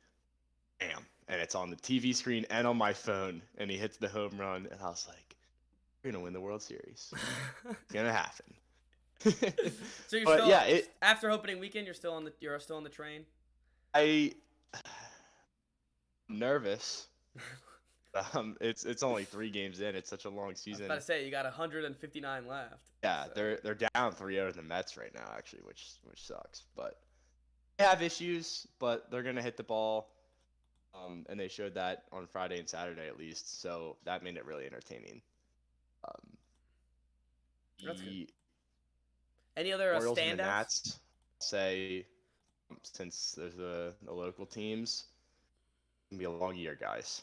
bam, and it's on the TV screen and on my phone, and he hits the home run, and I was like, "We're gonna win the World Series. It's gonna happen." So you're after opening weekend, you're still on the train. I'm nervous. It's only 3 games in. It's such a long season. I was about to say you got 159 left. Yeah, so. they're down 3-0 to the Mets right now, actually, which sucks. But they have issues, but they're gonna hit the ball. And they showed that on Friday and Saturday at least, so that made it really entertaining. That's good. Any other Orioles and the standouts? Nats, say, since there's the local teams, it's gonna be a long year, guys.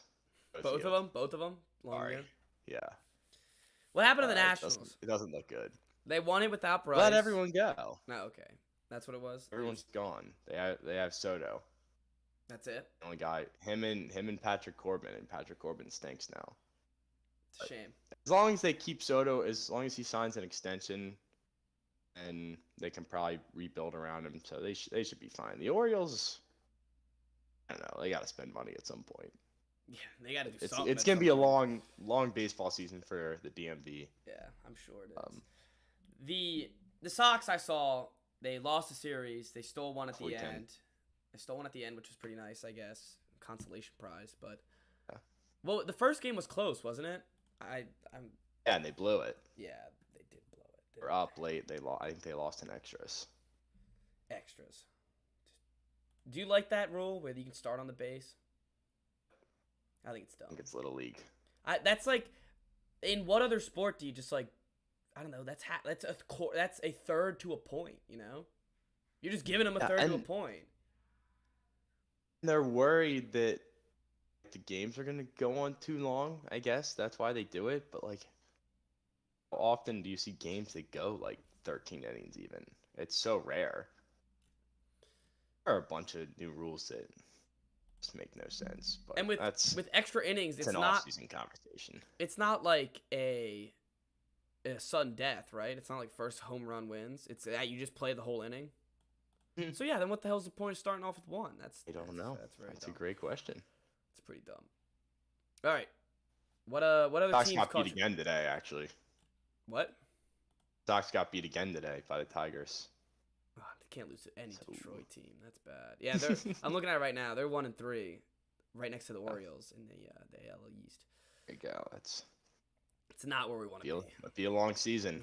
Both of them. Long year. Yeah. What happened to the Nationals? It doesn't look good. They won it without Bryce. Let everyone go. No, okay, that's what it was. Everyone's gone. They have Soto. That's it. The only guy, him and Patrick Corbin, and Patrick Corbin stinks now. It's a shame. As long as they keep Soto, as long as he signs an extension, and they can probably rebuild around him, so they should be fine. The Orioles, I don't know, they got to spend money at some point. Yeah, they got to do something. It's gonna be a long baseball season for the DMV. Yeah, I'm sure it is. The Sox, I saw, they lost the series. They stole one at the end. They stole one at the end, which was pretty nice, I guess. Consolation prize, but well, the first game was close, wasn't it? Yeah, and they blew it. Yeah, they did blow it. They're up late. I think they lost in extras. Extras. Do you like that rule where you can start on the base? I think it's dumb. I think it's Little League. That's like, in what other sport do you just I don't know. That's a third to a point. You know, you're just giving them a third to a point. They're worried that the games are gonna go on too long. I guess that's why they do it. But like, how often do you see games that go like 13 innings? Even it's so rare. There are a bunch of new rules that just make no sense. But And with extra innings, it's it's an not off-season conversation. it's not like a sudden death, right? It's not like first home run wins. It's that you just play the whole inning. So yeah, then what the hell's the point of starting off with one? I don't know. That's a great question. It's pretty dumb. All right, what other Sox teams got caught beat you? again today, actually. What? Sox got beat again today by the Tigers. Oh, they can't lose to any So- Detroit team. That's bad. Yeah, they're. I'm looking at it right now. They're 1-3, right next to the Orioles in the AL East. There you go. It's It's not where we want to be. might be a long season.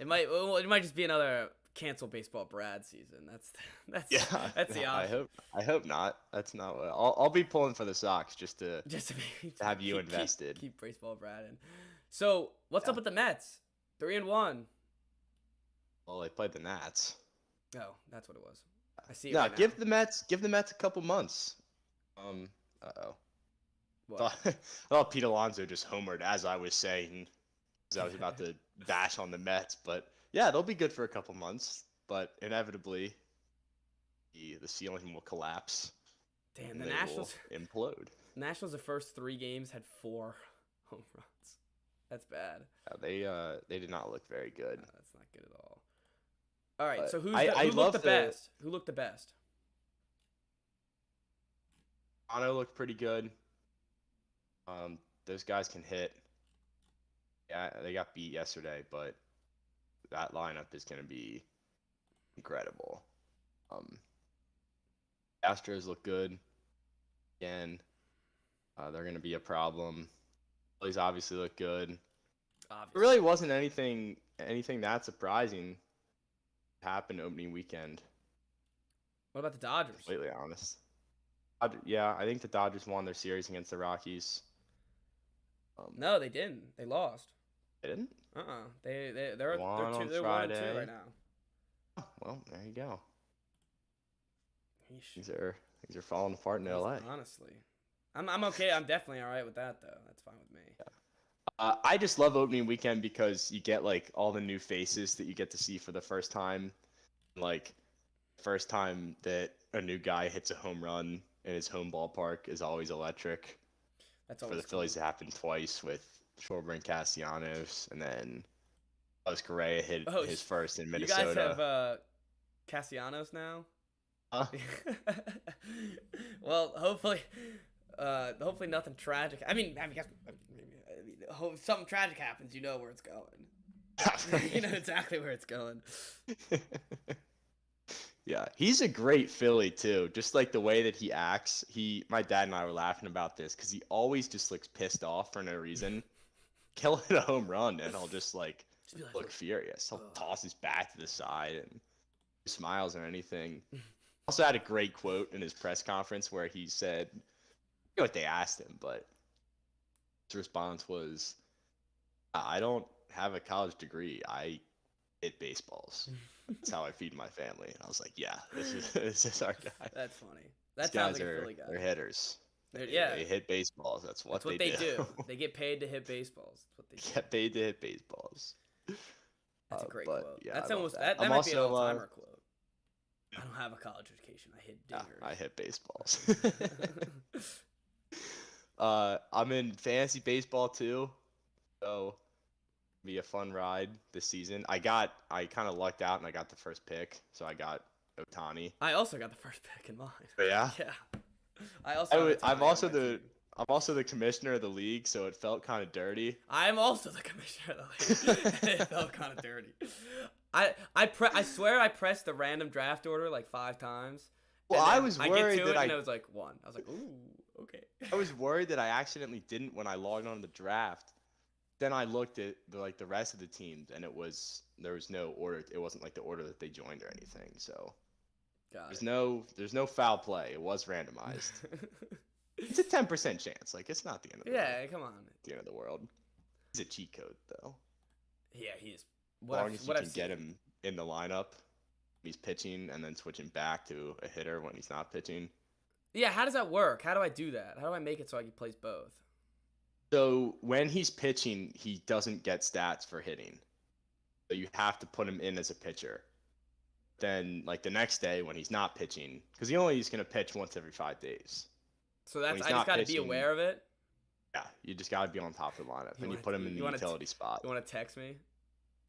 It might just be another cancel baseball Brad season. That's that's the option. I hope not. That's not what I'll be pulling for the Sox just to Just to have you invested. Keep baseball Brad in. So what's up Yeah. with the Mets? 3-1. Well, they played the Nats. Oh, that's what it was. I see it No, right give now. the Mets a couple months. Uh-oh. What? I thought Pete Alonso just homered as I was saying, as I was about to bash on the Mets. But yeah, they'll be good for a couple months. But inevitably, the ceiling will collapse. Damn, And the they Nationals. will implode. Nationals, the first 3 games had 4 home runs. That's bad. They did not look very good. No, that's not good at all. All right, But so who I looked love the the- best? Who looked the best? Ano looked pretty good. Those guys can hit. Yeah, they got beat yesterday, but that lineup is going to be incredible. Astros look good. Again, they're going to be a problem. Phillies obviously look good. It Obviously. really wasn't anything that surprising happened opening weekend. What about the Dodgers? Completely honest. Yeah, I think the Dodgers won their series against the Rockies. No, they didn't. They lost. They didn't? They're Won on 1-2 Friday. right now. Oh, well, there you go. Yeesh. Things are falling apart in LA. Honestly, I'm okay. I'm definitely all right with that though. That's fine with me. I just love opening weekend because you get like all the new faces that you get to see for the first time. Like, first time that a new guy hits a home run in his home ballpark is always electric. That's For always the Phillies, it happened twice with Schwarber and Castellanos, and then Carlos Correa hit Oh, his first in You Minnesota. guys have Castellanos now. Huh? Well, hopefully nothing tragic. I mean, something tragic happens. You know where it's going. You know exactly where it's going. Yeah, he's a great Philly too. Just like the way that he acts. My dad and I were laughing about this because he always just looks pissed off for no reason. He'll hit a home run and I'll just like Just be like, look furious. He'll Ugh. toss his bat to the side and smiles or anything. Also had a great quote in his press conference where he said, I forget what they asked him, but his response was, I don't have a college degree. I hit baseballs. That's how I feed my family. And I was like, yeah, this is our guy. That's funny. That These sounds guys like a Philly guy. They're hitters. Yeah, They hit baseballs. That's what that's what they do. They get paid to hit baseballs. That's what they do. Get paid to hit baseballs. That's a great but, quote. yeah, That's I love almost that. that I'm might be an also, all-timer quote. I don't have a college education. I hit Yeah, dingers. I hit baseballs. I'm in fantasy baseball too, so be a fun ride this season. I kind of lucked out and I got the first pick, so I got Ohtani. I also got the first pick in mine. But yeah, Yeah. I also. have I'm Ohtani also on my the team. I'm also the commissioner of the league, so it felt kind of dirty. I'm also the commissioner of the league. It felt kind of dirty. I swear I pressed the random draft order like 5 times. Well, and I then was get worried to that it, and it was like 1. I was like, ooh, okay. I was worried that I accidentally didn't when I logged on to the draft. Then I looked at the rest of the teams, and there was no order. It wasn't like the order that they joined or anything. So Got there's no foul play. It was randomized. It's a 10% chance. Like, it's not the end of the world. Yeah, come on. The end of the world. It's a cheat code though. Yeah, he is. As long as you What can I've get seen. him in the lineup, he's pitching and then switching back to a hitter when he's not pitching. Yeah, how does that work? How do I do that? How do I make it so he plays both? So when he's pitching, he doesn't get stats for hitting. So you have to put him in as a pitcher. Then like the next day when he's not pitching, because he's gonna pitch once every 5 days. So When that's he's I just not got to be pitching, aware of it. yeah, you just gotta be on top of the lineup, and you wanna- put him in the wanna utility spot. You want to text me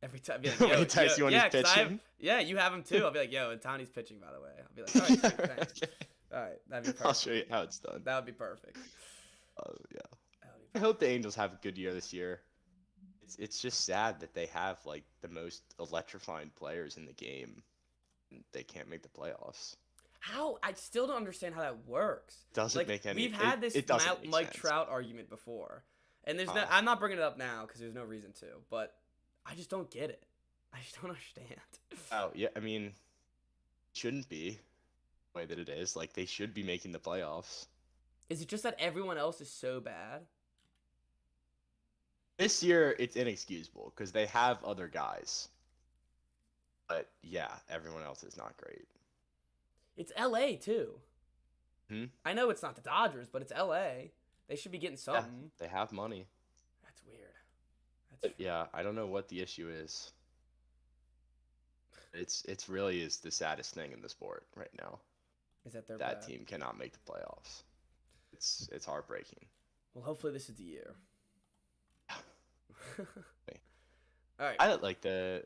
every time? Be like, When yo, he texts you when yeah, he's 'cause I have, pitching? yeah, you have him too. I'll be like, yo, and Tony's pitching, by the way. I'll be like, all right, sweet, thanks. Okay. All right, that'd be perfect. I'll show you how it's done. That would be perfect. Yeah. That would be I hope the Angels have a good year this year. It's just sad that they have like the most electrifying players in the game, and they can't make the playoffs. How I still don't understand how that works. Doesn't Like, make any. we've had this It doesn't make Mike sense. Trout argument before, and there's no. Uh. I'm not bringing it up now because there's no reason to. But I just don't get it. I just don't understand. Oh yeah, I mean, shouldn't be the way that it is. Like they should be making the playoffs. Is it just that everyone else is so bad? This year it's inexcusable because they have other guys. But yeah, everyone else is not great. It's L.A. too. Hmm? I know it's not the Dodgers, but it's L.A. They should be getting Yeah, something. they have money. That's weird. But yeah, I don't know what the issue is. It's really is the saddest thing in the sport right now. Is that they're That bad. team cannot make the playoffs. It's heartbreaking. Well, hopefully this is the year. Okay. All right. I don't like they're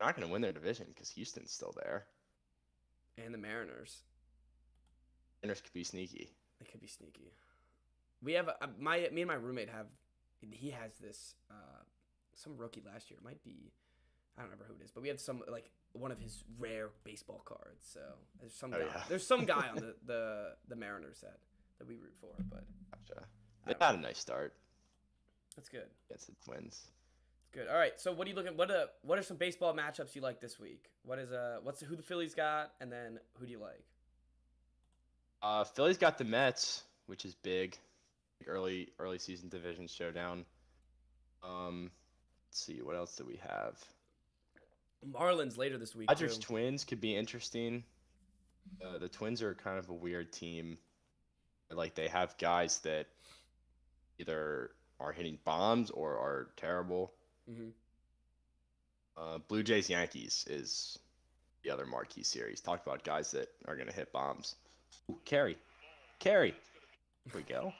not going to win their division because Houston's still there. And the Mariners. Mariners could be sneaky. They could be sneaky. We have me and my roommate have. He has this some rookie last year. It might be, I don't remember who it is, but we have some like one of his rare baseball cards. So there's some guy. Yeah. There's some guy on the Mariners that we root for. But Gotcha. They had a nice start that's good. against the Twins. It's good. All right. So what are you looking? What are some baseball matchups you like this week? What's who the Phillies got, and then who do you like? Phillies got the Mets, which is big. Early season division showdown. Let's see, what else do we have? Marlins later this week. Dodgers too. Twins could be interesting. The Twins are kind of a weird team. Like they have guys that either are hitting bombs or are terrible. Mhm. Blue Jays Yankees is the other marquee series. Talk about guys that are gonna hit bombs. Ooh, Carey. Here we go.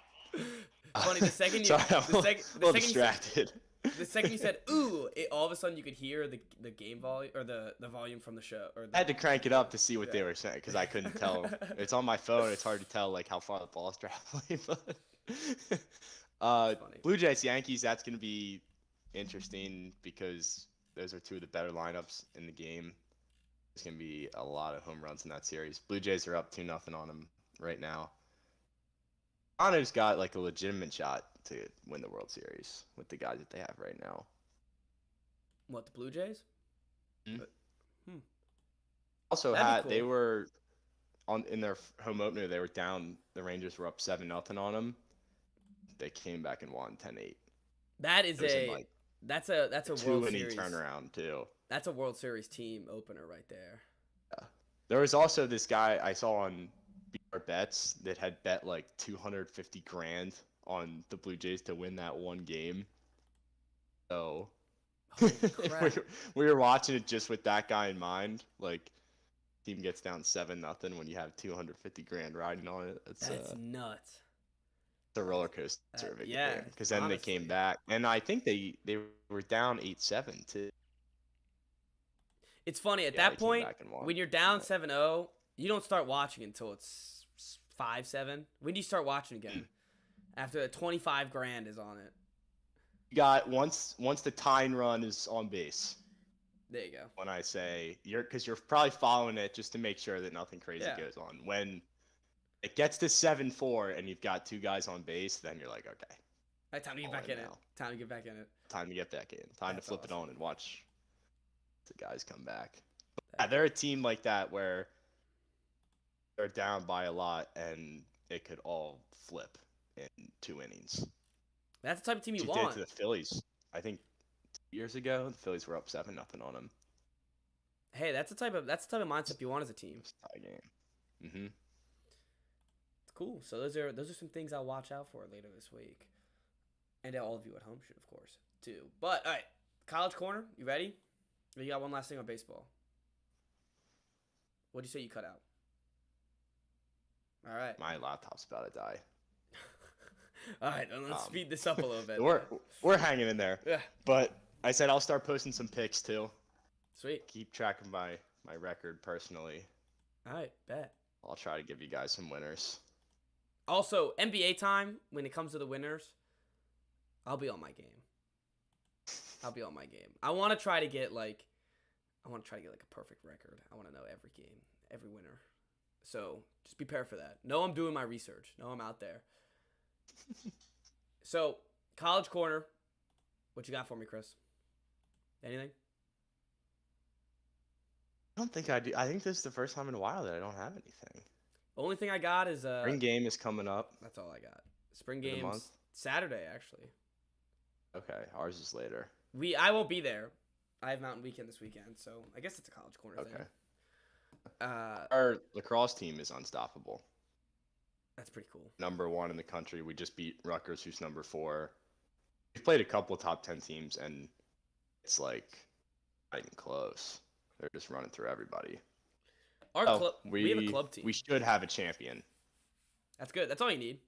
Funny, the second you Sorry, I'm the a second little you said, distracted. the second you said ooh, all of a sudden you could hear the game volume or the volume from the show or I had to crank it up to see what they Yeah. were saying because I couldn't tell. It's on my phone. It's hard to tell like how far the ball's traveling. But funny. Blue Jays Yankees. That's gonna be interesting because those are two of the better lineups in the game. There's gonna be a lot of home runs in that series. Blue Jays are up 2-0 on them right now. Toronto's got like a legitimate shot to win the World Series with the guys that they have right now. What, the Blue Jays? Also That'd be they cool. were in their home opener, they were down. The Rangers were up 7-0 on them. They came back and won 10-8. That is It was in, like, that's a World two-inning Series turnaround too. That's a World Series team opener right there. There was also this guy I saw on BR Bets that had bet like 250 grand on the Blue Jays to win that one game. So Holy crap. we were watching it just with that guy in mind. Like, team gets down 7-0 when you have 250 grand riding on it. It's That's nuts. a roller coaster of a yeah, game. Because then they came honestly. back, and I think they were down 8-7 too. It's funny at Yeah, they that came point back and won. when you're down 7-0, you don't start watching until it's 5-7. When do you start watching again? After the 25 grand is on it. You got once the tying run is on base. There you go. When I say because you're probably following it just to make sure that nothing crazy Yeah. goes on. When it gets to 7-4 and you've got two guys on base, then you're like, okay, All right, time to get All back in in it. now. Time to get back in it. time to get back in. Time That's to flip it awesome. on and watch the guys come back. Yeah, they're a team like that where they're down by a lot and it could all flip in 2 innings. That's the type of team you She did want. to the Phillies. I think 2 years ago, the Phillies were up 7-0 on them. Hey, that's the type of mindset you want as a team. It was a tie game. Mm-hmm. Cool. So those are some things I'll watch out for later this week, and all of you at home should, of course, too. But all right, college corner, you ready? Or you got one last thing on baseball? What'd you say you cut out? All right. My laptop's about to die. All right, then let's speed this up a little bit. We're hanging in there. Yeah. But I said I'll start posting some picks too. Sweet. Keep track of my record personally. All right, bet. I'll try to give you guys some winners. Also, NBA time, when it comes to the winners, I'll be on my game. I want to try to get like a perfect record. I want to know every game, every winner. So just be prepared for that. Know I'm doing my research. Know I'm out there. So, college corner. What you got for me, Chris? Anything? I don't think I do. I think this is the first time in a while that I don't have anything. The only thing I got is Spring game is coming up. That's all I got. Spring The games month? Saturday actually. Okay, ours is later. I won't be there. I have Mountain Weekend this weekend, so I guess it's a college corner Okay. thing. Our lacrosse team is unstoppable. That's pretty cool. #1 in the country. We just beat Rutgers, who's #4. We've played a couple of top 10 teams, and it's like not even close. They're just running through everybody. Our club, we have a club team. We should have a champion. That's good. That's all you need.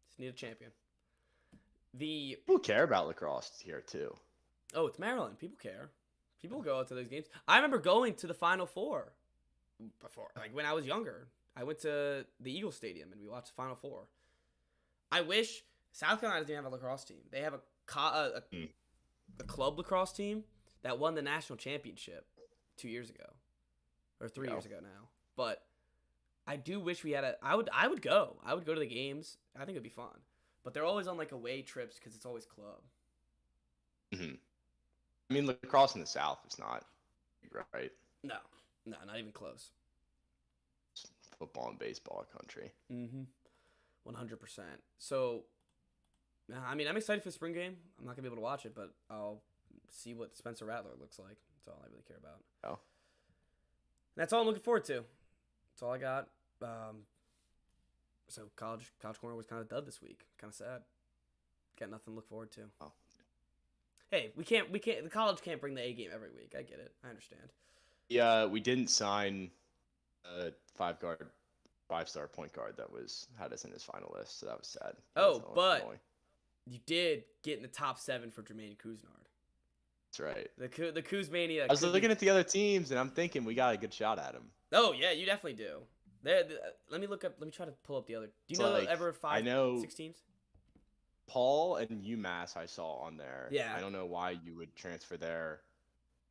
Just need a champion. People care about lacrosse here too. Oh, it's Maryland. People care. People go out to those games. I remember going to the Final Four before, like when I was younger. I went to the Eagle Stadium and we watched the Final Four. I wish South Carolina doesn't have a lacrosse team. They have a club lacrosse team that won the national championship 2 years ago, or 3 years ago now. But I do wish we had I would go. I would go to the games. I think it'd be fun. But they're always on like away trips because it's always club. I mean, lacrosse in the South is not right. No, not even close. It's football and baseball country. 100%. So, I mean, I'm excited for the spring game. I'm not gonna be able to watch it, but I'll see what Spencer Rattler looks like. That's all I really care about. Oh, that's all I'm looking forward to. That's all I got. So college corner was kind of dud this week. Kind of sad. Got nothing to look forward to. Oh. Hey, we can't. The college can't bring the A game every week. I get it. I understand. Yeah, we didn't sign a 5-star point guard that had us in his final list, so that was sad. But you did get in the top 7 for Jermaine Kuznard. That's right. The Kuzmania. I was looking at the other teams, and I'm thinking we got a good shot at him. Oh yeah, you definitely do. Let me look up. Let me try to pull up the other. Do you know ever 6 teams? Paul and UMass I saw on there. Yeah. I don't know why you would transfer there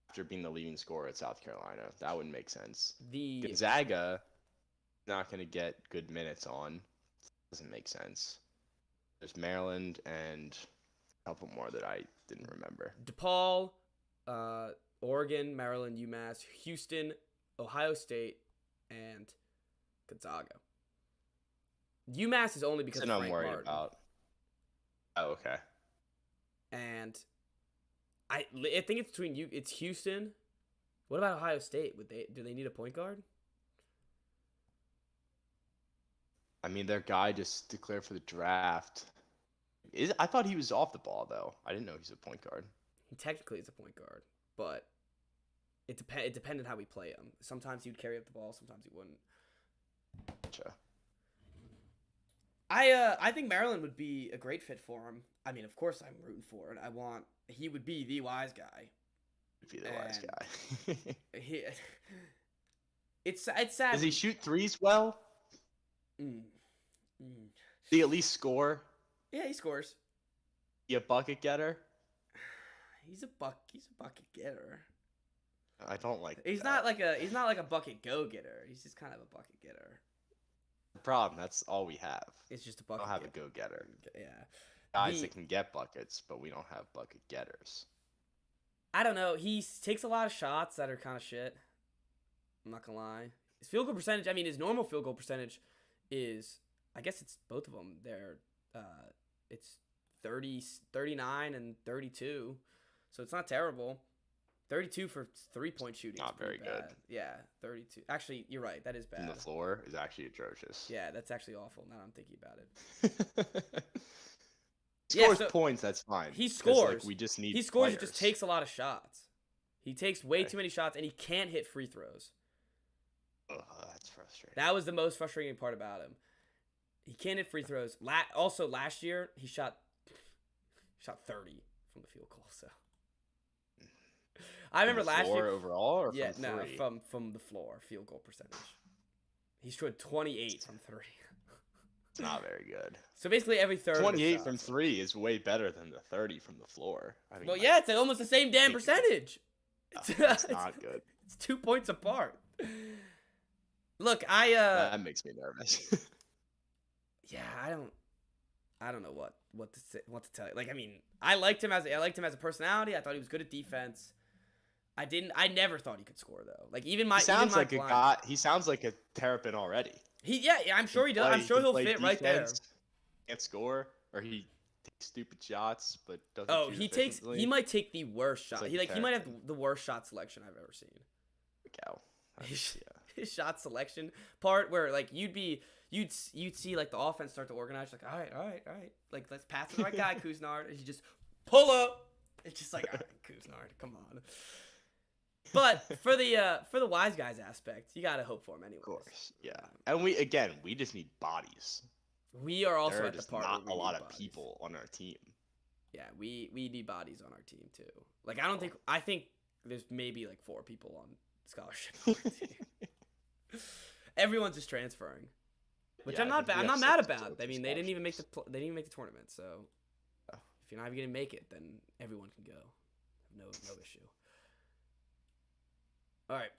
after being the leading scorer at South Carolina. That wouldn't make sense. Gonzaga, not going to get good minutes on. Doesn't make sense. There's Maryland and a couple more that I didn't remember. DePaul, Oregon, Maryland, UMass, Houston, Ohio State, and Gonzaga. UMass is only because That's of what I'm Frank worried Martin. about. Oh, okay. And I think it's between you. It's Houston. What about Ohio State? Do they need a point guard? I mean, their guy just declared for the draft. I thought he was off the ball though. I didn't know he's a point guard. He technically is a point guard, but it depended how we play him. Sometimes he would carry up the ball. Sometimes he wouldn't. Gotcha. I think Maryland would be a great fit for him. I mean, of course I'm rooting for it. He would be the wise guy. Be the wise guy. It's sad. Does he shoot threes well? Does he at least score? Yeah, he scores. He a bucket getter? He's a bucket getter. I don't like. He's not like a bucket go getter. He's just kind of a bucket getter. The problem, that's all we have. It's just a We bucket. don't have a go getter. Yeah. Guys that can get buckets, but we don't have bucket getters. I don't know. He takes a lot of shots that are kind of shit. I'm not gonna lie. His field goal percentage. I mean, his normal field goal percentage is. I guess it's both of them. It's 39 and 32, so it's not terrible. 32 for 3-point shooting. Not is pretty very good. bad. Yeah, 32. Actually, you're right. That is From bad. the floor is actually atrocious. Yeah, that's actually awful. Now I'm thinking about it. Scores so points, that's fine. he 'cause, scores. Like, we just need He scores. He players. just takes a lot of shots. He takes way Okay. too many shots, and he can't hit free throws. Ugh, that's frustrating. That was the most frustrating part about him. He can't hit free throws. Also, last year he shot 30 from the field goal. So I remember From the last floor year. overall or Yeah, from no, three? from the floor field goal percentage. He scored 28 from 3. It's not very good. So basically every third. of his 28 from shots. 3 is way better than the 30 from the floor. I mean, Well, like, yeah, it's almost the same damn percentage. that's not good. It's 2 points apart. Look, That makes me nervous. yeah, I don't know what to say, what to tell you. Like, I mean, I liked him as a personality. I thought he was good at defense. I never thought he could score though. Like even my He sounds even my like a blind- guy. He sounds like a Terrapin already. Yeah, I'm sure he does. I'm sure he'll fit right there. Can't score, or he takes stupid shots, but doesn't. Oh, shoot he takes. efficiently. He might take the worst shot. like He a might have Terrapin. the worst shot selection I've ever seen. Cow. His, Yeah. his shot selection part where like you'd see like the offense start to organize like all right, like let's pass to the right guy Kuznard, and he just pull up. It's just like all right, Kuznard, come on. But for the wise guys aspect, you gotta hope for him anyway. Of course, yeah. And we just need bodies. We are also There are at the just part not where a we lot need of bodies. people on our team. Yeah, we need bodies on our team too. Like I think there's maybe like 4 people on scholarship on our team. Everyone's just transferring, which Yeah, I'm I not think we I'm have not mad 6 about. total I mean, they didn't even make scholarships. they didn't even make the tournament. So Oh. if you're not even gonna make it, then everyone can go. No issue. All right,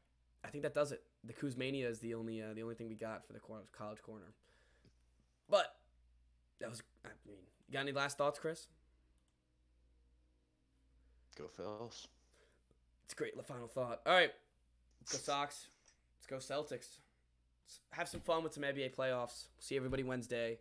I think that does it. The Kuzmania is the only thing we got for the college corner. But that was. I mean, you got any last thoughts, Chris? Go Phils. It's a great final thought. All right, let's go Sox. Let's go Celtics. Let's have some fun with some NBA playoffs. See everybody Wednesday.